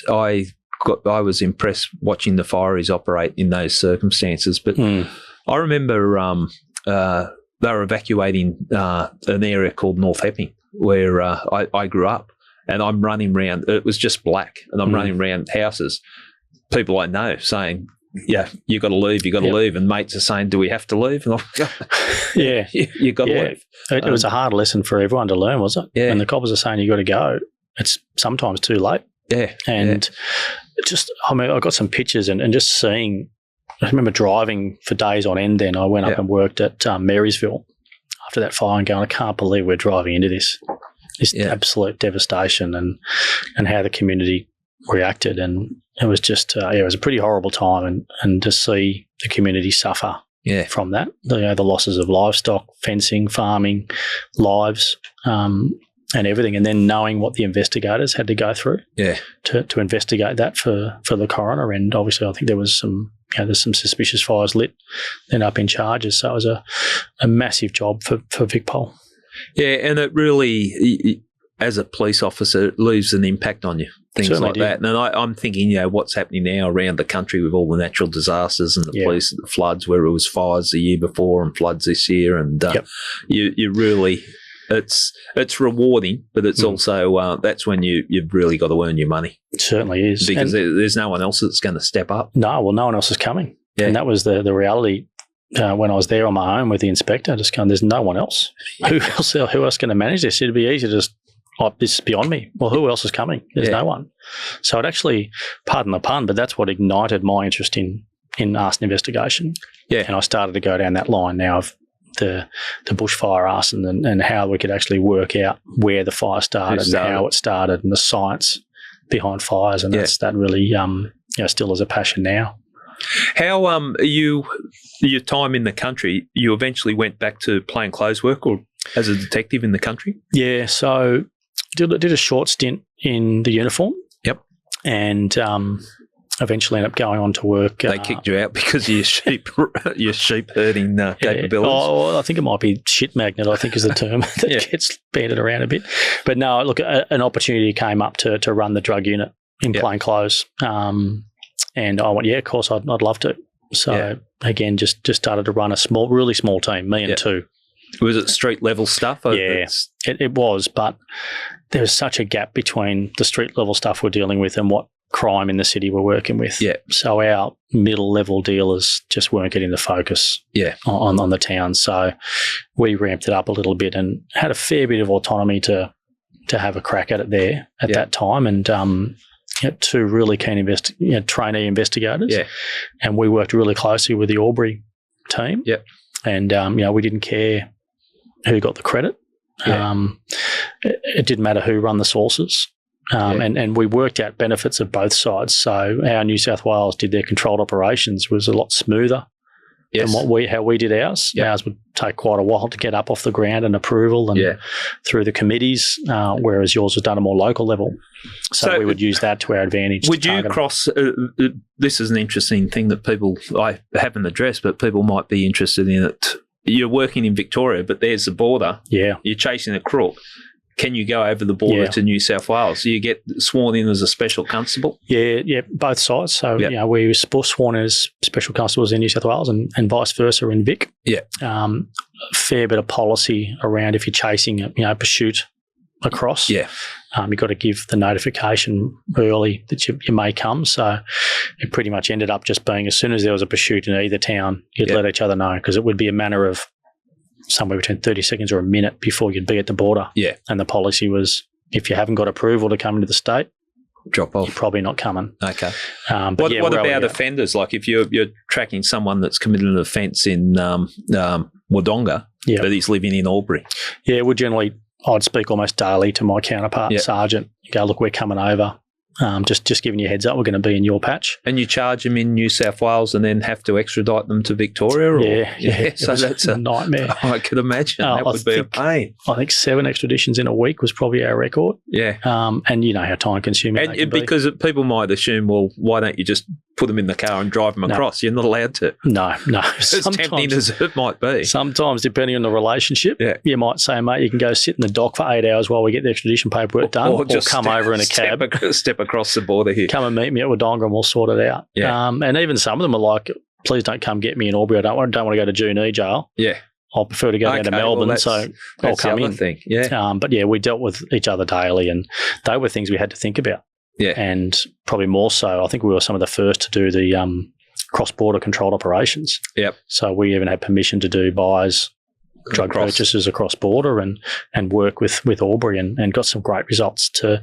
I was impressed watching the fireys operate in those circumstances. But I remember they were evacuating an area called North Epping where I grew up. And I'm running around, it was just black, and I'm running around houses, people I know saying, you got to leave, you got to leave. And mates are saying, do we have to leave? And I'm going, you got to leave. It was a hard lesson for everyone to learn, was it? Yeah. When the coppers are saying you got to go, it's sometimes too late. Yeah. And I got some pictures and just seeing, I remember driving for days on end then. I went up and worked at Marysville after that fire and going, I can't believe we're driving into this. This absolute devastation and how the community reacted, and it was just it was a pretty horrible time, and to see the community suffer from that, the losses of livestock, fencing, farming, lives, and everything, and then knowing what the investigators had to go through to investigate that for the coroner, and obviously I think there was some there's some suspicious fires lit, then up in charges, so it was a massive job for VicPol. Yeah, and it really, as a police officer, it leaves an impact on you, things like that. And I'm thinking, what's happening now around the country with all the natural disasters and the police, the floods, where it was fires the year before and floods this year, and you really, it's rewarding, but it's also that's when you've really got to earn your money. It certainly is, because there's no one else that's going to step up. No one else is coming, and that was the reality. When I was there on my own with the inspector, just going, there's no one else. Who else can manage this? It'd be easy to just, this is beyond me. Well, who else is coming? There's no one. So it actually, pardon the pun, but that's what ignited my interest in arson investigation. Yeah. And I started to go down that line now of the bushfire arson and how we could actually work out where the fire started and how it started and the science behind fires. And that really still is a passion now. How your time in the country, you eventually went back to plain clothes work or as a detective in the country? Yeah, so did a short stint in the uniform. Yep. And eventually ended up going on to work. They kicked you out because of your sheep herding capabilities? Oh, I think it might be shit magnet, I think is the term that gets banded around a bit. But no, look, an opportunity came up to run the drug unit in plain clothes. And I went, of course, I'd love to. So again, just started to run a really small team, me and two. Was it street level stuff? Yeah, it was, but there was such a gap between the street level stuff we're dealing with and what crime in the city we're working with. Yeah. So our middle level dealers just weren't getting the focus on the town. So we ramped it up a little bit and had a fair bit of autonomy to have a crack at it there at that time. And two really keen trainee investigators. Yeah. And we worked really closely with the Albury team. Yep. And, we didn't care who got the credit. Yeah. It didn't matter who run the sources. And we worked out benefits of both sides. So our New South Wales did their controlled operations was a lot smoother than how we did ours. Yep. Ours would take quite a while to get up off the ground and approval and through the committees, whereas yours was done at a more local level. So we would use that to our advantage. Would you cross this is an interesting thing that I haven't addressed, but people might be interested in it. You're working in Victoria, but there's the border. Yeah. You're chasing a crook. Can you go over the border to New South Wales? Do you get sworn in as a special constable? Yeah, both sides. So, we were sworn as special constables in New South Wales and vice versa in Vic. Yeah. A fair bit of policy around if you're chasing a pursuit across. Yeah. You've got to give the notification early that you may come. So it pretty much ended up just being as soon as there was a pursuit in either town, you'd let each other know because it would be a matter of somewhere between 30 seconds or a minute before you'd be at the border. Yeah. And the policy was if you haven't got approval to come into the state, drop off. You're probably not coming. Okay. But what about offenders? Like if you're tracking someone that's committed an offence in Wodonga, but he's living in Albury? Yeah, I'd speak almost daily to my counterpart, sergeant. You go, look, we're coming over. Just giving you a heads up, we're going to be in your patch. And you charge them in New South Wales and then have to extradite them to Victoria? Or? Yeah. So that's a nightmare. I could imagine. That would be a pain. I think 7 extraditions in a week was probably our record. Yeah. And you know how time consuming they can be. Because people might assume, well, why don't you just put them in the car and drive them across? You're not allowed to. No. As tempting as it might be. Sometimes, depending on the relationship, you might say, mate, you can go sit in the dock for 8 hours while we get the extradition paperwork done, or just come over in a cab. Step across the border here. Come and meet me at Wodonga and we'll sort it out. Yeah. And even some of them are like, please don't come get me in Albury. I don't want to go to Junee jail. Yeah. I'll prefer to go down to Melbourne, so I'll come in. Thing. Yeah. But we dealt with each other daily, and they were things we had to think about. Yeah. And probably more so, I think we were some of the first to do the cross-border controlled operations. Yep. So we even had permission to do buys, drug purchases across border and work with Albury and got some great results. To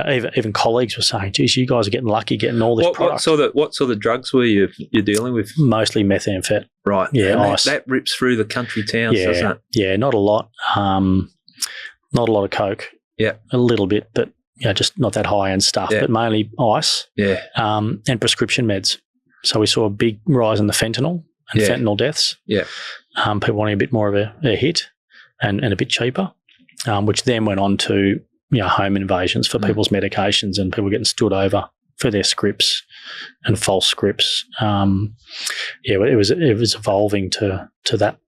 even colleagues were saying, geez, you guys are getting lucky getting all this product. What sort of drugs were you're dealing with? Mostly methamphetamine. Right. Yeah. And that rips through the country towns, doesn't it? Yeah, not a lot. Not a lot of coke. Yeah. A little bit, but just not that high-end stuff, but mainly ice. Yeah. And prescription meds. So we saw a big rise in the fentanyl and fentanyl deaths. Yeah. People wanting a bit more of a hit and a bit cheaper, which then went on to home invasions for people's medications and people getting stood over for their scripts and false scripts. It was evolving to that.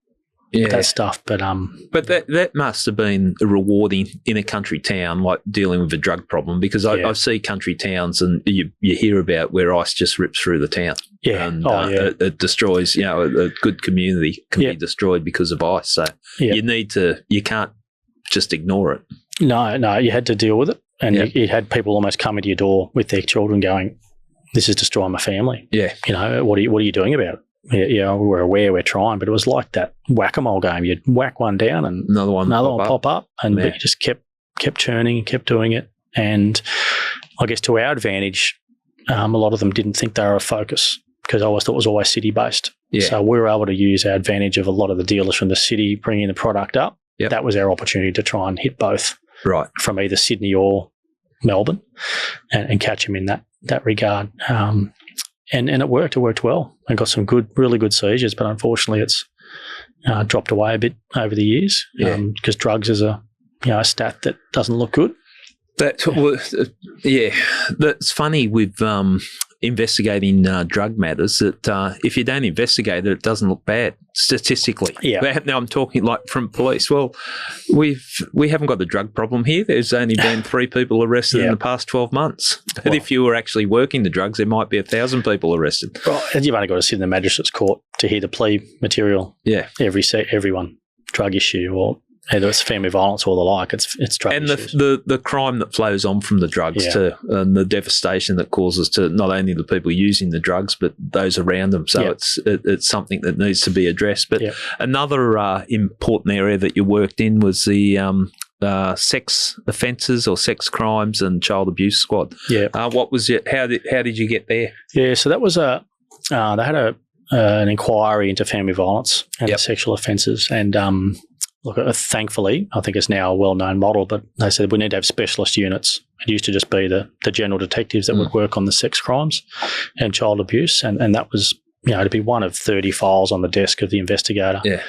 That stuff, but that must have been rewarding in a country town, like dealing with a drug problem, because I see country towns and you hear about where ice just rips through the town, and it destroys. A good community can be destroyed because of ice. So you can't just ignore it. No, you had to deal with it, and you had people almost coming to your door with their children, going, "This is destroying my family." Yeah, what are you doing about it? Yeah, we're aware, we're trying, but it was like that whack-a-mole game. You'd whack one down and another one pop up, and you just kept churning and kept doing it. And I guess to our advantage, a lot of them didn't think they were a focus because I always thought it was always city-based. Yeah. So we were able to use our advantage of a lot of the dealers from the city bringing the product up. Yep. That was our opportunity to try and hit both from either Sydney or Melbourne and catch them in that regard. And it worked. It worked well. I got some really good seizures, but unfortunately, it's dropped away a bit over the years because drugs is a stat that doesn't look good. That's funny with investigating drug matters that if you don't investigate it doesn't look bad statistically. Yeah. Now I'm talking like from police. Well, we haven't got the drug problem here. There's only been 3 people arrested in the past 12 months. But if you were actually working the drugs, there might be 1,000 people arrested. Right. And you've only got to sit in the magistrate's court to hear the plea material. Yeah. Everyone, drug issue or either it's family violence or the like, it's drug issues. And the crime that flows on from the drugs too, and the devastation that causes to not only the people using the drugs but those around them. So it's something that needs to be addressed. But another important area that you worked in was the sex offences or sex crimes and child abuse squad. Yeah. What was it? How did you get there? Yeah, so that was they had an inquiry into family violence and sexual offences and. Look, thankfully, I think it's now a well-known model, but they said we need to have specialist units. It used to just be the general detectives that would work on the sex crimes and child abuse, and that was, to be one of 30 files on the desk of the investigator. Yeah.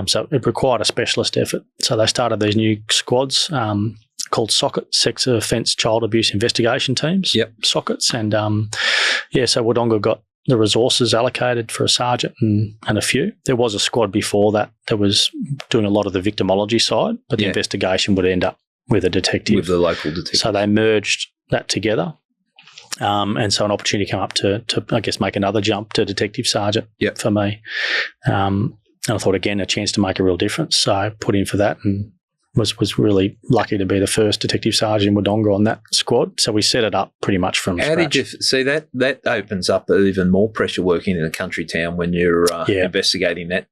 So it required a specialist effort. So they started these new squads called SOCIT, Sex Offence Child Abuse Investigation Teams, SOCITs, and so Wodonga got the resources allocated for a sergeant and a few. There was a squad before that was doing a lot of the victimology side, but the investigation would end up with a detective. With the local detective. So they merged that together. And so an opportunity came up to I guess, make another jump to detective sergeant for me. And I thought, again, a chance to make a real difference. So I put in for that and was really lucky to be the first detective sergeant in Wodonga on that squad. So we set it up pretty much from scratch. How did you see that? That opens up even more pressure working in a country town when you're investigating that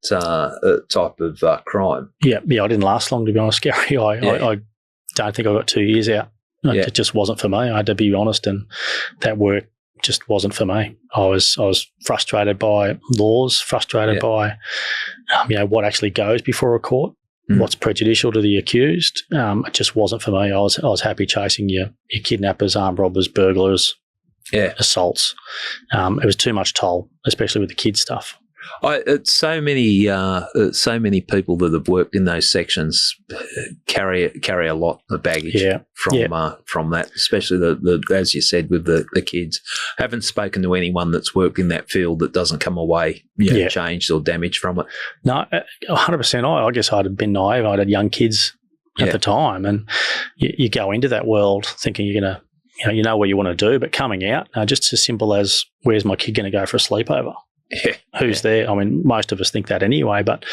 type of crime. Yeah, I didn't last long, to be honest, Gary. I don't think I got 2 years out It just wasn't for me. I had to be honest, and that work just wasn't for me. I was frustrated by laws, frustrated by what actually goes before a court, what's prejudicial to the accused. It just wasn't for me. I was happy chasing your kidnappers, armed robbers, burglars, assaults. It was too much toll, especially with the kids stuff. It's so many people that have worked in those sections carry a lot of baggage from that, especially the as you said with the kids. I haven't spoken to anyone that's worked in that field that doesn't come away changed or damaged from it. No, 100%. I guess I'd have been naive. I had young kids at the time, and you go into that world thinking you're gonna, you know what you want to do, but coming out, just as simple as where's my kid going to go for a sleepover? Who's there? I mean, most of us think that anyway, but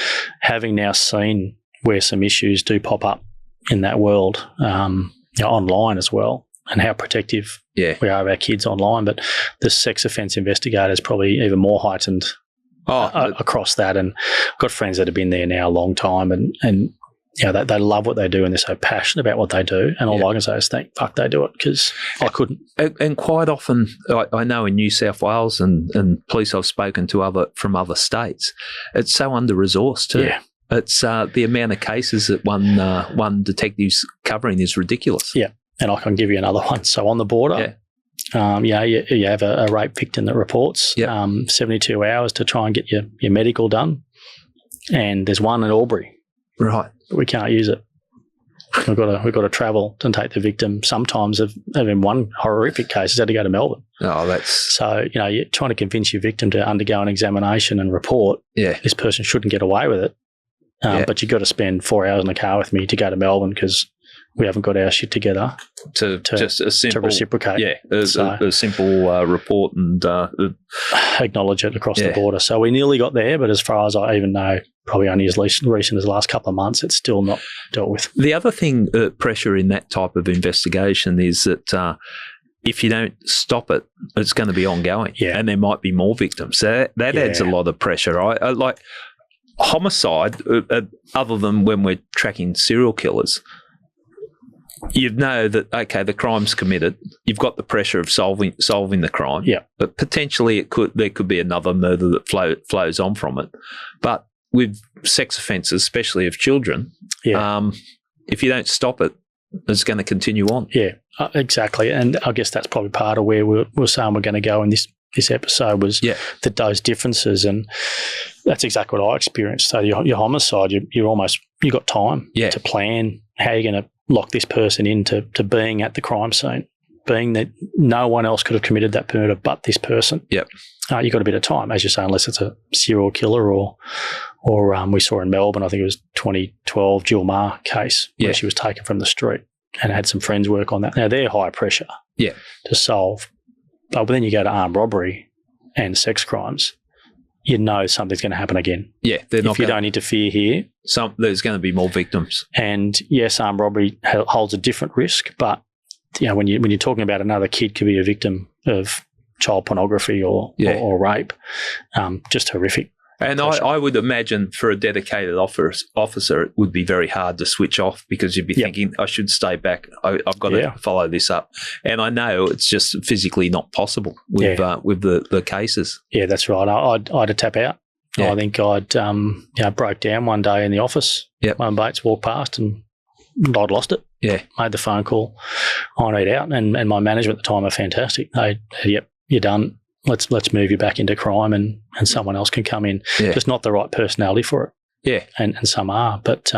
having now seen where some issues do pop up in that world, online as well, and how protective we are of our kids online, but the sex offence investigator is probably even more heightened across that. And I've got friends that have been there now a long time, and they love what they do, and they're so passionate about what they do. And all I can say is thank fuck they do it, because I couldn't. And quite often, I know in New South Wales and police I've spoken to from other states, it's so under-resourced too. Yeah. It's the amount of cases that one detective's covering is ridiculous. Yeah, and I can give you another one. So on the border, you have a rape victim that reports 72 hours to try and get your medical done, and there's one in Albury. Right. But we can't use it. We've got to travel and take the victim. Sometimes, in one horrific case, has had to go to Melbourne. Oh, that's so. You're trying to convince your victim to undergo an examination and report. Yeah, this person shouldn't get away with it. But you've got to spend 4 hours in the car with me to go to Melbourne because we haven't got our shit together to just a simple, to reciprocate. Yeah, a simple report and acknowledge it across the border. So we nearly got there, but as far as I even know, probably only as recent as the last couple of months, it's still not dealt with. The other thing, pressure in that type of investigation is that if you don't stop it, it's going to be ongoing, and there might be more victims. So that adds a lot of pressure. I like homicide, other than when we're tracking serial killers. You know that, okay, the crime's committed. You've got the pressure of solving the crime. Yeah. But potentially there could be another murder that flows on from it. But with sex offences, especially of children, if you don't stop it, it's going to continue on. Yeah, exactly. And I guess that's probably part of where we're saying we're going to go in this episode was that those differences, and that's exactly what I experienced. So your homicide, you got time to plan how you're going to lock this person into being at the crime scene, being that no one else could have committed that murder but this person. Yep. You got a bit of time, as you say, unless it's a serial killer or we saw in Melbourne, I think it was 2012 Jill Maher case where she was taken from the street and had some friends work on that. Now they're high pressure to solve, but then you go to armed robbery and sex crimes, you know something's going to happen again. Yeah, if you don't interfere here, there's going to be more victims. And yes, armed robbery holds a different risk, but when you're talking about another kid could be a victim of child pornography or rape, just horrific. And I would imagine for a dedicated officer, it would be very hard to switch off because you'd be thinking, I should stay back. I've got to follow this up. And I know it's just physically not possible with the cases. Yeah, that's right. I'd had to tap out. Yeah. I think I'd broke down one day in the office. Yep. My mates walked past and I'd lost it. Yeah. Made the phone call. I need out. And my management at the time are fantastic. They said, yep, you're done. Let's move you back into crime and someone else can come in. Yeah. Just not the right personality for it. Yeah. And some are. But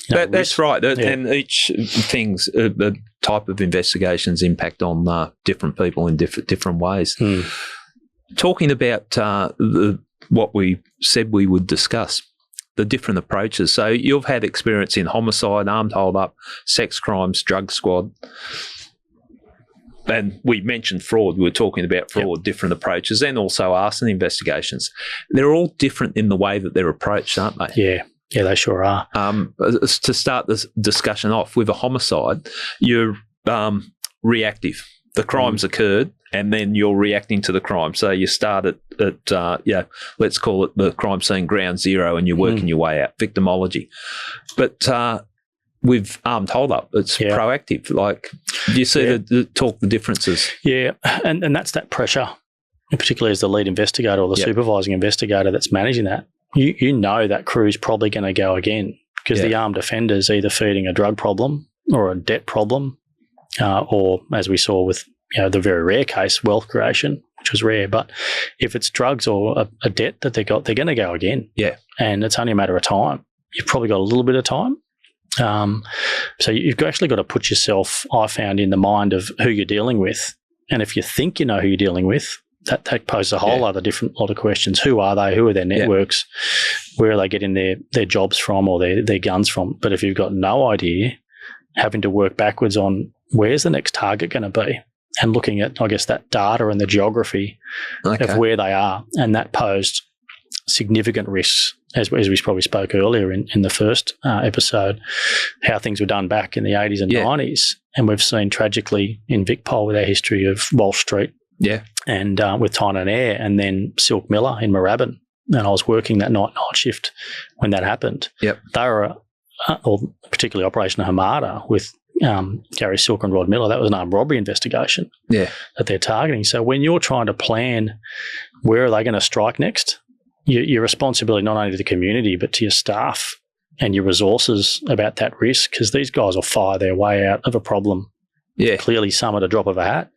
that's right. Yeah. And each the type of investigations impact on different people in different ways. Talking about what we said we would discuss, the different approaches. So you've had experience in homicide, armed hold-up, sex crimes, drug squad. And we mentioned fraud. We were talking about fraud, different approaches, and also arson investigations. They're all different in the way that they're approached, aren't they? Yeah, they sure are. To start this discussion off with a homicide, you're reactive. The crime's occurred, and then you're reacting to the crime. So you start at let's call it the crime scene ground zero, and you're working your way out, victimology. But with armed hold-up. It's proactive. Like, do you see the differences? Yeah, and that's that pressure, particularly as the lead investigator or the supervising investigator that's managing that. You know that crew's probably going to go again because the armed offender's either feeding a drug problem or a debt problem, or, as we saw with the very rare case, wealth creation, which was rare. But if it's drugs or a debt that they got, they're going to go again. Yeah, and it's only a matter of time. You've probably got a little bit of time. So you've actually got to put yourself, I found, in the mind of who you're dealing with. And if you think you know who you're dealing with, that poses a whole other lot of questions. Who are they? Who are their networks? Where are they getting their jobs from or their guns from? But if you've got no idea, having to work backwards on where's the next target going to be and looking at, I guess, that data and the geography of where they are. And that posed significant risks, as we probably spoke earlier in the first episode, how things were done back in the 80s and 90s. And we've seen tragically in Vicpol with our history of Walsh Street and with Tyne and Air, and then Silk Miller in Moorabbin. And I was working that night shift when that happened. Yep. They were, or particularly Operation Hamada with Gary Silk and Rod Miller, that was an armed robbery investigation that they're targeting. So when you're trying to plan where are they going to strike next, your responsibility not only to the community but to your staff and your resources about that risk, because these guys will fire their way out of a problem. Yeah, clearly some at a drop of a hat.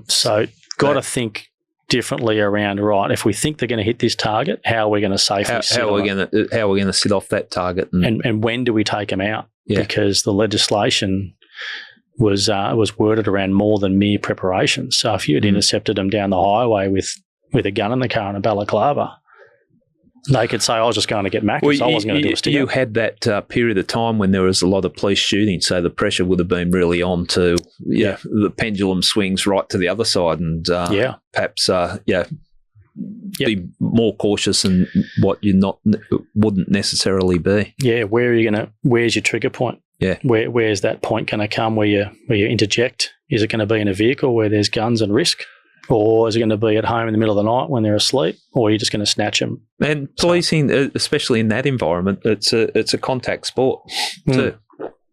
So got to think differently around, right, if we think they're going to hit this target, how are we going to safely sit how are we going to sit off that target, and when do we take them out? Because the legislation was worded around more than mere preparation. So if you had intercepted them down the highway with a gun in the car and a balaclava, they could say, I was just going to get Macca's, I wasn't going to do a stick. You had that period of time when there was a lot of police shooting, so the pressure would have been really on to, the pendulum swings right to the other side and perhaps, be more cautious in what you wouldn't necessarily be. Yeah, where's your trigger point? Yeah. Where's that point going to come where you interject? Is it going to be in a vehicle where there's guns and risk? Or is it going to be at home in the middle of the night when they're asleep? Or are you just going to snatch them? And policing, especially in that environment, it's a contact sport too.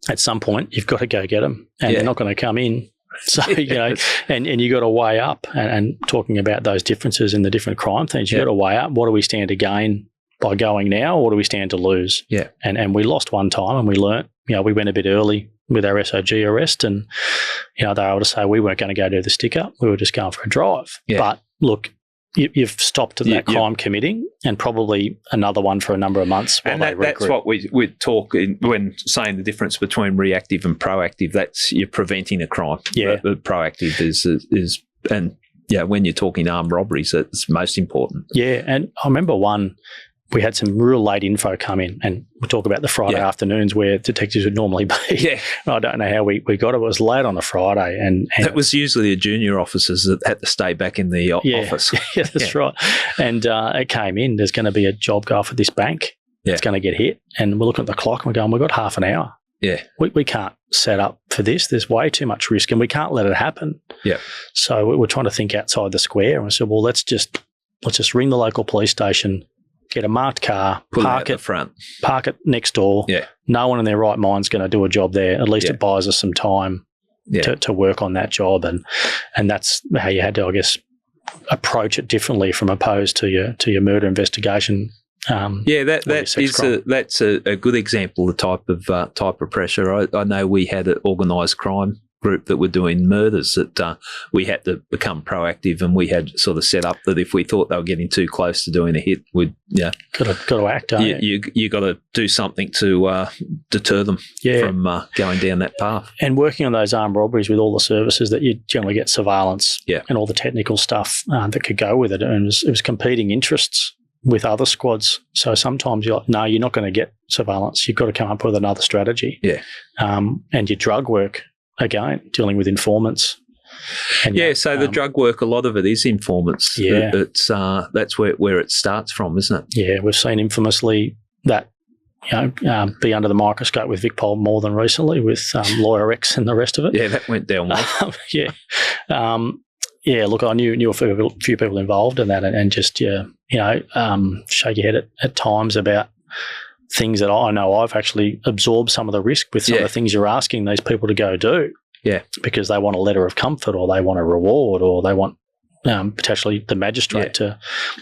At some point, you've got to go get them, and they're not going to come in. So, and you got to weigh up, and talking about those differences in the different crime themes, you got to weigh up, what do we stand to gain by going now, or what do we stand to lose? Yeah. And we lost one time and we learnt, we went a bit early with our SOG arrest, and they were able to say we weren't going to go do the stick up, we were just going for a drive. Yeah. But look, you've stopped at that crime committing, and probably another one for a number of months. And that's what we talk when saying the difference between reactive and proactive. That's you're preventing a crime. Yeah, the proactive is and when you're talking armed robberies, it's most important. Yeah, and I remember we had some real late info come in, and we'll talk about the Friday afternoons where detectives would normally be. Yeah. I don't know how we got it. It was late on a Friday. And it was usually the junior officers that had to stay back in the office. Yeah, that's right. And it came in, there's going to be a job go off at this bank. Yeah. It's going to get hit. And we're looking at the clock and we're going, we've got half an hour. Yeah. We can't set up for this. There's way too much risk and we can't let it happen. Yeah. So we're trying to think outside the square. And we said, well, let's just ring the local police station, get a marked car, park it next door. Yeah. No one in their right mind's going to do a job there. At least it buys us some time to work on that job, and that's how you had to, I guess, approach it differently from opposed to your murder investigation. That's a good example of the type of pressure. I know we had an organised crime group that were doing murders that we had to become proactive, and we had sort of set up that if we thought they were getting too close to doing a hit, we'd got to act. You got to do something to deter them from going down that path. And working on those armed robberies with all the services that you generally get surveillance and all the technical stuff that could go with it, and it was competing interests with other squads. So sometimes you're like, no, you're not going to get surveillance. You've got to come up with another strategy. Yeah. And your drug work, again, dealing with informants. And the drug work, a lot of it is informants. Yeah. That's where it starts from, isn't it? Yeah, we've seen infamously that be under the microscope with Vicpol more than recently with Lawyer X and the rest of it. Yeah, that went down well. Look, I knew a few people involved in that, and just shake your head at times about things that I know I've actually absorbed some of the risk with some of the things you're asking these people to go do. Yeah. Because they want a letter of comfort, or they want a reward, or they want potentially the magistrate to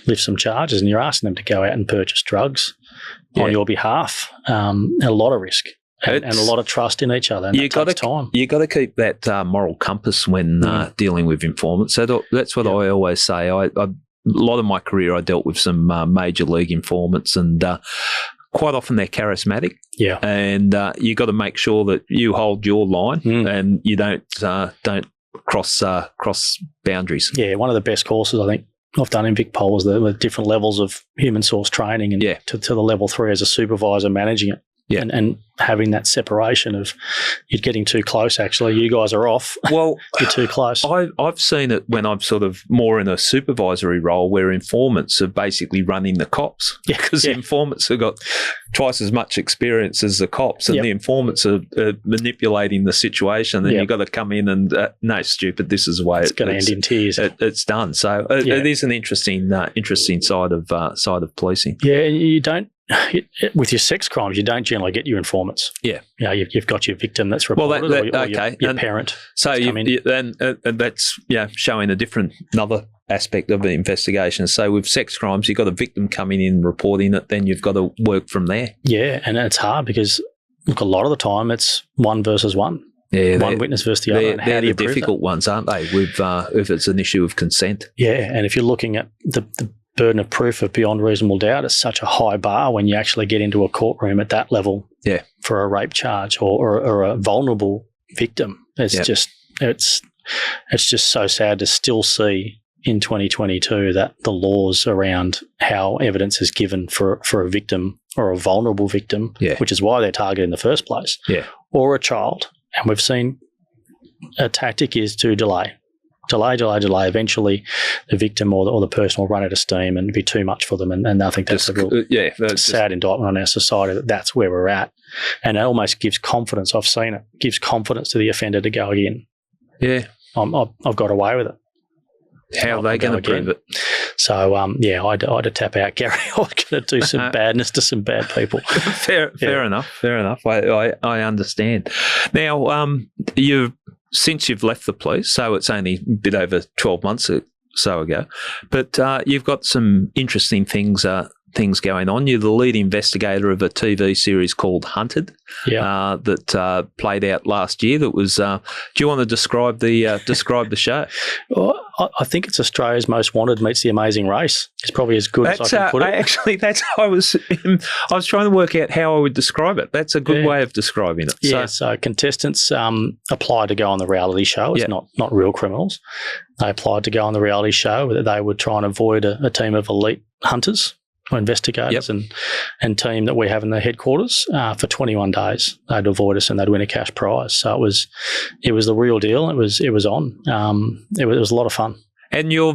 lift some charges, and you're asking them to go out and purchase drugs on your behalf. A lot of risk and a lot of trust in each other, and that takes time. You got to keep that moral compass when dealing with informants. So that's what I always say. A lot of my career, I dealt with some major league informants, and quite often they're charismatic. Yeah, and you got to make sure that you hold your line and you don't cross boundaries. Yeah, one of the best courses I think I've done in VicPol was the different levels of human source training, and to the level 3 as a supervisor managing it. Yeah. And having that separation of you're getting too close, actually. You guys are off. Well, you're too close. I've seen it when I'm sort of more in a supervisory role where informants are basically running the cops. Yeah. Because the informants have got twice as much experience as the cops, and the informants are manipulating the situation, and you've got to come in and, no, stupid, this is the way it's going to end in tears. It's done. So it is an interesting side of policing. Yeah, you don't. With your sex crimes, you don't generally get your informants. Yeah, you've got your victim that's reported, or your parent. So then that's showing another aspect of the investigation. So with sex crimes, you've got a victim coming in reporting it, then you've got to work from there. Yeah, and it's hard because look, a lot of the time it's one versus one. Yeah, one witness versus the other. They're the difficult ones, aren't they? With if it's an issue of consent. Yeah, and if you're looking at the burden of proof of beyond reasonable doubt, is such a high bar when you actually get into a courtroom at that level for a rape charge or a vulnerable victim. It's just so sad to still see in 2022 that the laws around how evidence is given for a victim or a vulnerable victim, which is why they're targeted in the first place, or a child. And we've seen a tactic is to delay. Eventually, the victim or the person will run out of steam and be too much for them. And I think that's a real sad indictment on our society that's where we're at. And it almost gives confidence. I've seen it. Gives confidence to the offender to go again. Yeah. I've got away with it. How are they going to prove it? So, I had to tap out, Gary. I was going to do some badness to some bad people. Fair enough. I understand. Now, since you've left the police, so it's only a bit over 12 months or so ago, but you've got some interesting things going on. You're the lead investigator of a TV series called Hunted that played out last year. That was. Do you want to describe the show? Well, I think it's Australia's Most Wanted meets The Amazing Race. It's probably as good as I can put it. Actually, I was trying to work out how I would describe it. That's a good way of describing it. Yeah, so contestants apply to go on the reality show. It's not real criminals. They applied to go on the reality show. They would try and avoid a team of elite hunters or investigators and team that we have in the headquarters for 21 days. They'd avoid us and they'd win a cash prize. So it was the real deal. It was on. It was a lot of fun. And your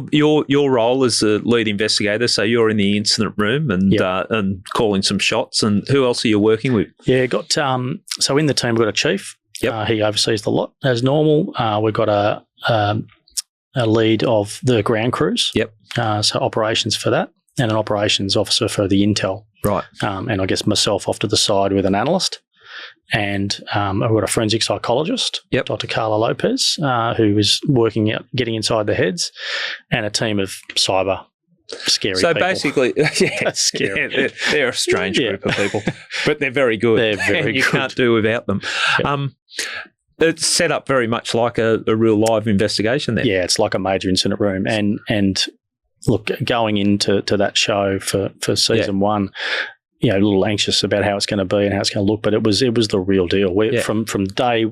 role as the lead investigator, so you're in the incident room and calling some shots. And who else are you working with? Yeah, got so in the team we've got a chief. He oversees the lot as normal. We've got a lead of the ground crews. So operations for that. And an operations officer for the intel. Right. And I guess myself off to the side with an analyst. And I've got a forensic psychologist, Dr. Carla Lopez, who is working out, getting inside the heads, and a team of cyber scary people. So basically, scary. They're a strange group of people, but they're very good. They're very good. You can't do without them. It's set up very much like a real live investigation then. Yeah, it's like a major incident room. And look, going into that show for season one, a little anxious about how it's going to be and how it's going to look, but it was the real deal. From day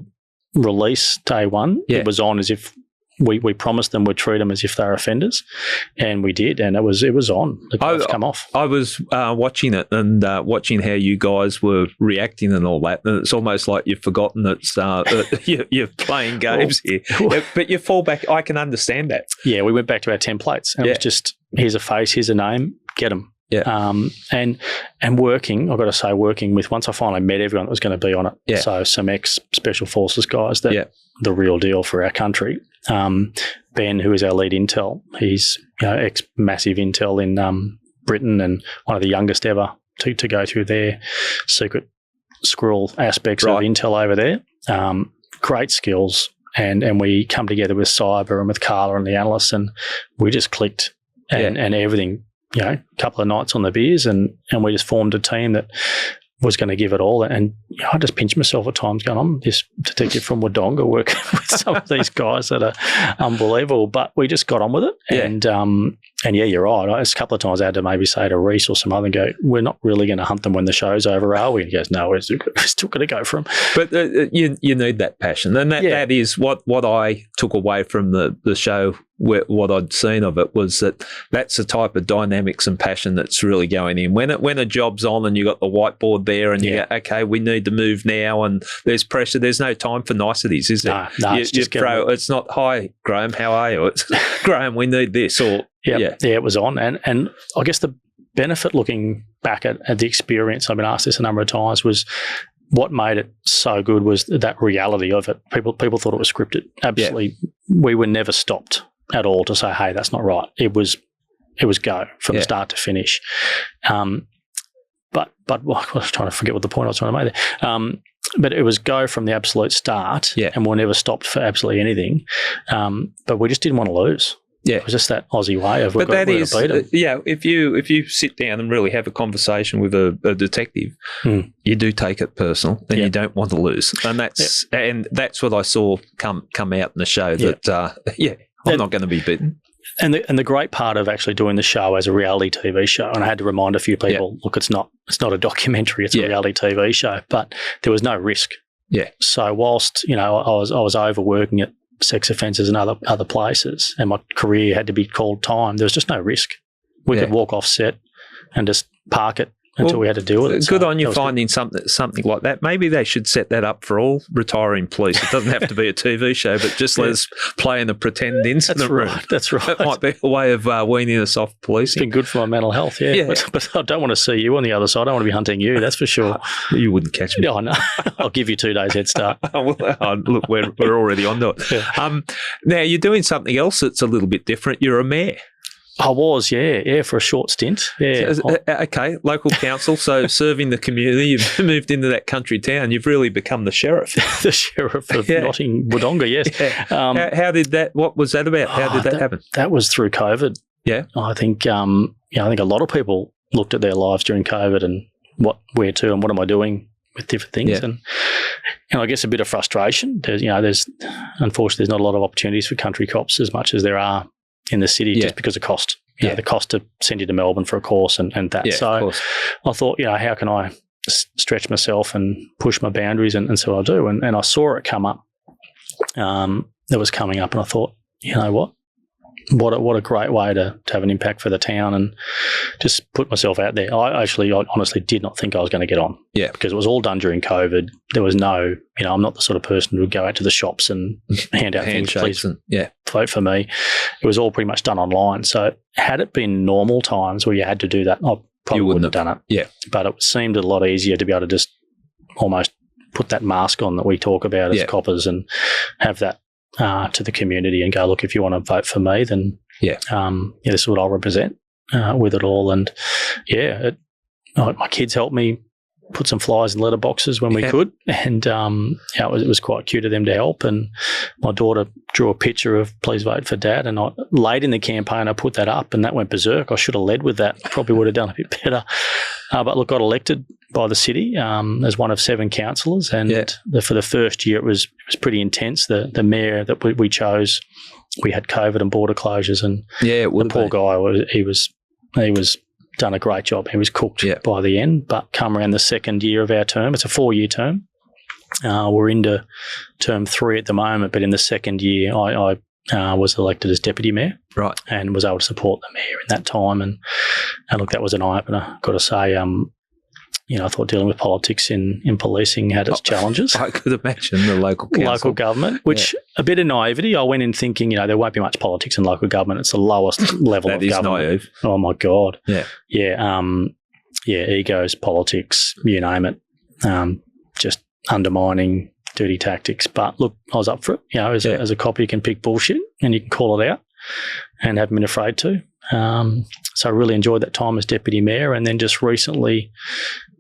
release, day one, it was on as if we promised them we'd treat them as if they were offenders, and we did, and it was on. The gloves come off. I was watching it and watching how you guys were reacting and all that, and it's almost like you've forgotten that you're playing games here. But you fall back. I can understand that. Yeah, we went back to our templates, and it was just, here's a face, here's a name, get them. Yeah. And working, I've got to say, with, once I finally met everyone that was going to be on it. Yeah. So some ex-Special Forces guys that the real deal for our country. Ben, who is our lead intel, he's ex-massive intel in Britain and one of the youngest ever to go through their secret squirrel aspects of intel over there. Great skills. And we come together with cyber and with Carla and the analysts, and we just clicked and everything, a couple of nights on the beers, and we just formed a team that was going to give it all. And I just pinch myself at times going, I'm this detective from Wodonga working with some of these guys that are unbelievable. But we just got on with it. Yeah. And you're right. A couple of times I had to maybe say to Reese or some other and go, we're not really going to hunt them when the show's over, are we? And he goes, no, we're still going to go for them. But you need that passion. And that is what I took away from the show. What I'd seen of it was that's the type of dynamics and passion that's really going in. When a job's on and you got the whiteboard there and you go, okay, we need to move now, and there's pressure. There's no time for niceties, is there? No, it's not, hi, Graeme, how are you? It's, Graeme, we need this. Or it was on. And I guess the benefit looking back at the experience, I've been asked this a number of times, was what made it so good was that reality of it. People thought it was scripted. Absolutely. Yeah. We were never stopped at all to say, hey, that's not right. It was go from start to finish. But I was trying to forget what the point I was trying to make there. But it was go from the absolute start, and we never stopped for absolutely anything. But we just didn't want to lose. Yeah, it was just that Aussie way of we're going to beat them. If you sit down and really have a conversation with a detective, you do take it personal, and you don't want to lose, and that's what I saw come out in the show. That I'm not going to be beaten. And the great part of actually doing the show as a reality TV show, and I had to remind a few people, look, it's not a documentary, it's a reality TV show, but there was no risk. Yeah. So whilst I was overworking at sex offences and other places, and my career had to be called time, there was just no risk. We could walk off set and just park it until we had to deal with it. Good on you finding something like that. Maybe they should set that up for all retiring police. It doesn't have to be a TV show, but just let us play in the pretend incident room. That's right. That might be a way of weaning us off policing. It's been good for my mental health, But I don't want to see you on the other side. I don't want to be hunting you, that's for sure. You wouldn't catch me. No, no. I'll give you 2 days head start. Look, we're already on to it. Yeah. Now, you're doing something else that's a little bit different. You're a mayor. I was, for a short stint. Yeah. Okay, local council, so serving the community. You've moved into that country town. You've really become the sheriff. The sheriff of Wodonga, yes. Yeah. How did that? What was that about? How did that happen? That was through COVID. Yeah, I think I think a lot of people looked at their lives during COVID and where to, and what am I doing with different things, and I guess a bit of frustration. There's unfortunately there's not a lot of opportunities for country cops as much as there are in the city, just because of cost. The cost to send you to Melbourne for a course and that. So I thought, how can I stretch myself and push my boundaries and so I'll do. And I saw it come up. That was coming up, and I thought, you know what? What a great way to have an impact for the town and just put myself out there. I honestly did not think I was going to get on. Yeah. Because it was all done during COVID. There was no, I'm not the sort of person who would go out to the shops and hand out things, please vote for me. It was all pretty much done online. So had it been normal times where you had to do that, I probably wouldn't have done it. Yeah. But it seemed a lot easier to be able to just almost put that mask on that we talk about as coppers and have that to the community and go, look, if you want to vote for me, then this is what I'll represent with it all. And my kids helped me put some flyers in letterboxes when we could, and it was quite cute of them to help. And my daughter drew a picture of "Please vote for Dad," and late in the campaign I put that up, and that went berserk. I should have led with that. Probably would have done a bit better. But look, got elected by the city as one of 7 councillors, and for the first year it was pretty intense. The mayor that we chose, we had COVID and border closures, and the poor guy he was done a great job. He was cooked by the end, but come around the second year of our term, it's a 4-year term. We're into term 3 at the moment, but in the second year I was elected as deputy mayor, right, and was able to support the mayor in that time. And look, that was an eye opener. Got to say, I thought dealing with politics in policing had its challenges. I could imagine the local council. Local government, which a bit of naivety. I went in thinking, there won't be much politics in local government. It's the lowest level of government. That is naive. Oh my God. Yeah. Egos, politics, you name it. Just undermining, dirty tactics. But look, I was up for it. As a cop, you can pick bullshit and you can call it out. and haven't been afraid to. So I really enjoyed that time as Deputy Mayor. And then just recently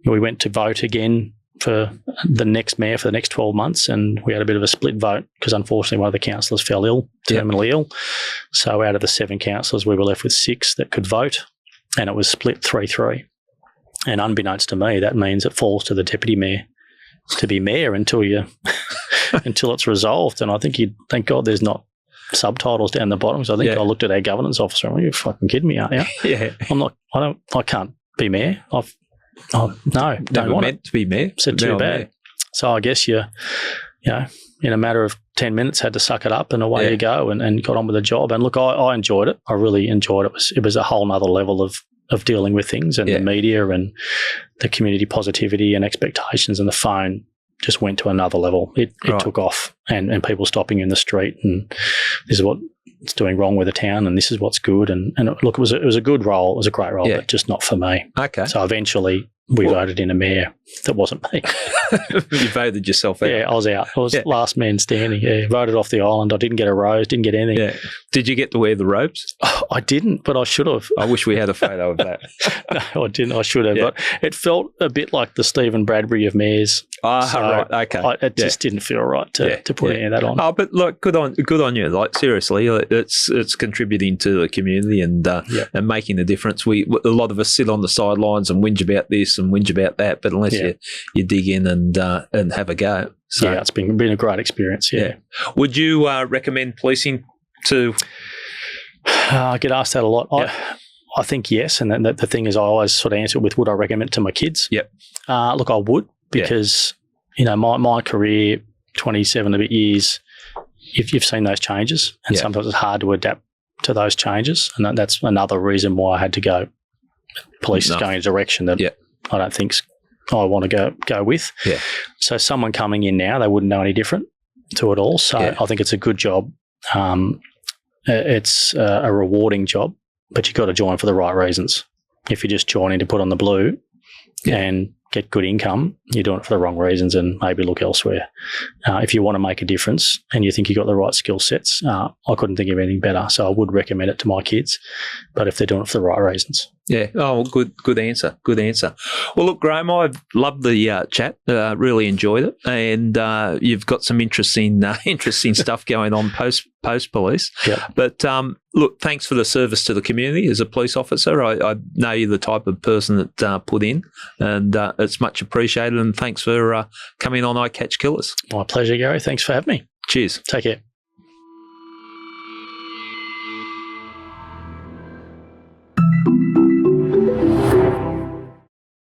we went to vote again for the next mayor for the next 12 months, and we had a bit of a split vote because unfortunately one of the councillors fell ill, terminally ill. So out of the 7 councillors, we were left with 6 that could vote, and it was split 3-3. And unbeknownst to me, that means it falls to the Deputy Mayor to be mayor until until it's resolved. And I think thank God there's not subtitles down the bottom. So I think I looked at our governance officer and went, "You're fucking kidding me, aren't you?" Yeah. I can't be mayor. No, don't want meant to be mayor. Said too bad. Mayor. So I guess you know, in a matter of 10 minutes, had to suck it up and away you go and got on with the job. And look, I enjoyed it. I really enjoyed it. It was a whole nother level of dealing with things, and the media and the community positivity and expectations, and the phone just went to another level. It took off, and people stopping in the street, and this is what it's doing wrong with the town, and this is what's good. And look, it was a good role. It was a great role, but just not for me. Okay. So eventually we voted in a mayor that wasn't me. You voted yourself out. Yeah, I was out. I was last man standing. Yeah, voted off the island. I didn't get a rose, didn't get anything. Yeah. Did you get to wear the robes? Oh, I didn't, but I should have. I wish we had a photo of that. No, I didn't. I should have. But it felt a bit like the Stephen Bradbury of mayors. Right. Okay. It just didn't feel right to put any of that on. Oh, but look, good on you. Like seriously, it's contributing to the community and making a difference. A lot of us sit on the sidelines and whinge about this and whinge about that, but unless you dig in and have a go. So it's been a great experience. Yeah. Would you recommend policing to? I get asked that a lot. I think yes, and the thing is, I always sort of answer with, would I recommend it to my kids? Yep. Look, I would, because my career, 27 of it years, if you've seen those changes, and sometimes it's hard to adapt to those changes, and that's another reason why I had to go. Police is going a direction that I don't think I want to go with. Yeah. So someone coming in now, they wouldn't know any different to it all. So I think it's a good job. It's a rewarding job, but you've got to join for the right reasons. If you're just joining to put on the blue and get good income, you're doing it for the wrong reasons, and maybe look elsewhere. If you want to make a difference and you think you've got the right skill sets, I couldn't think of anything better. So I would recommend it to my kids, but if they're doing it for the right reasons. Yeah. Oh, good answer. Good answer. Well, look, Graeme, I've loved the chat. Really enjoyed it, and you've got some interesting stuff going on post police. Yeah. But look, thanks for the service to the community as a police officer. I know you're the type of person that put in, and it's much appreciated. And thanks for coming on I Catch Killers. My pleasure, Gary. Thanks for having me. Cheers. Take care.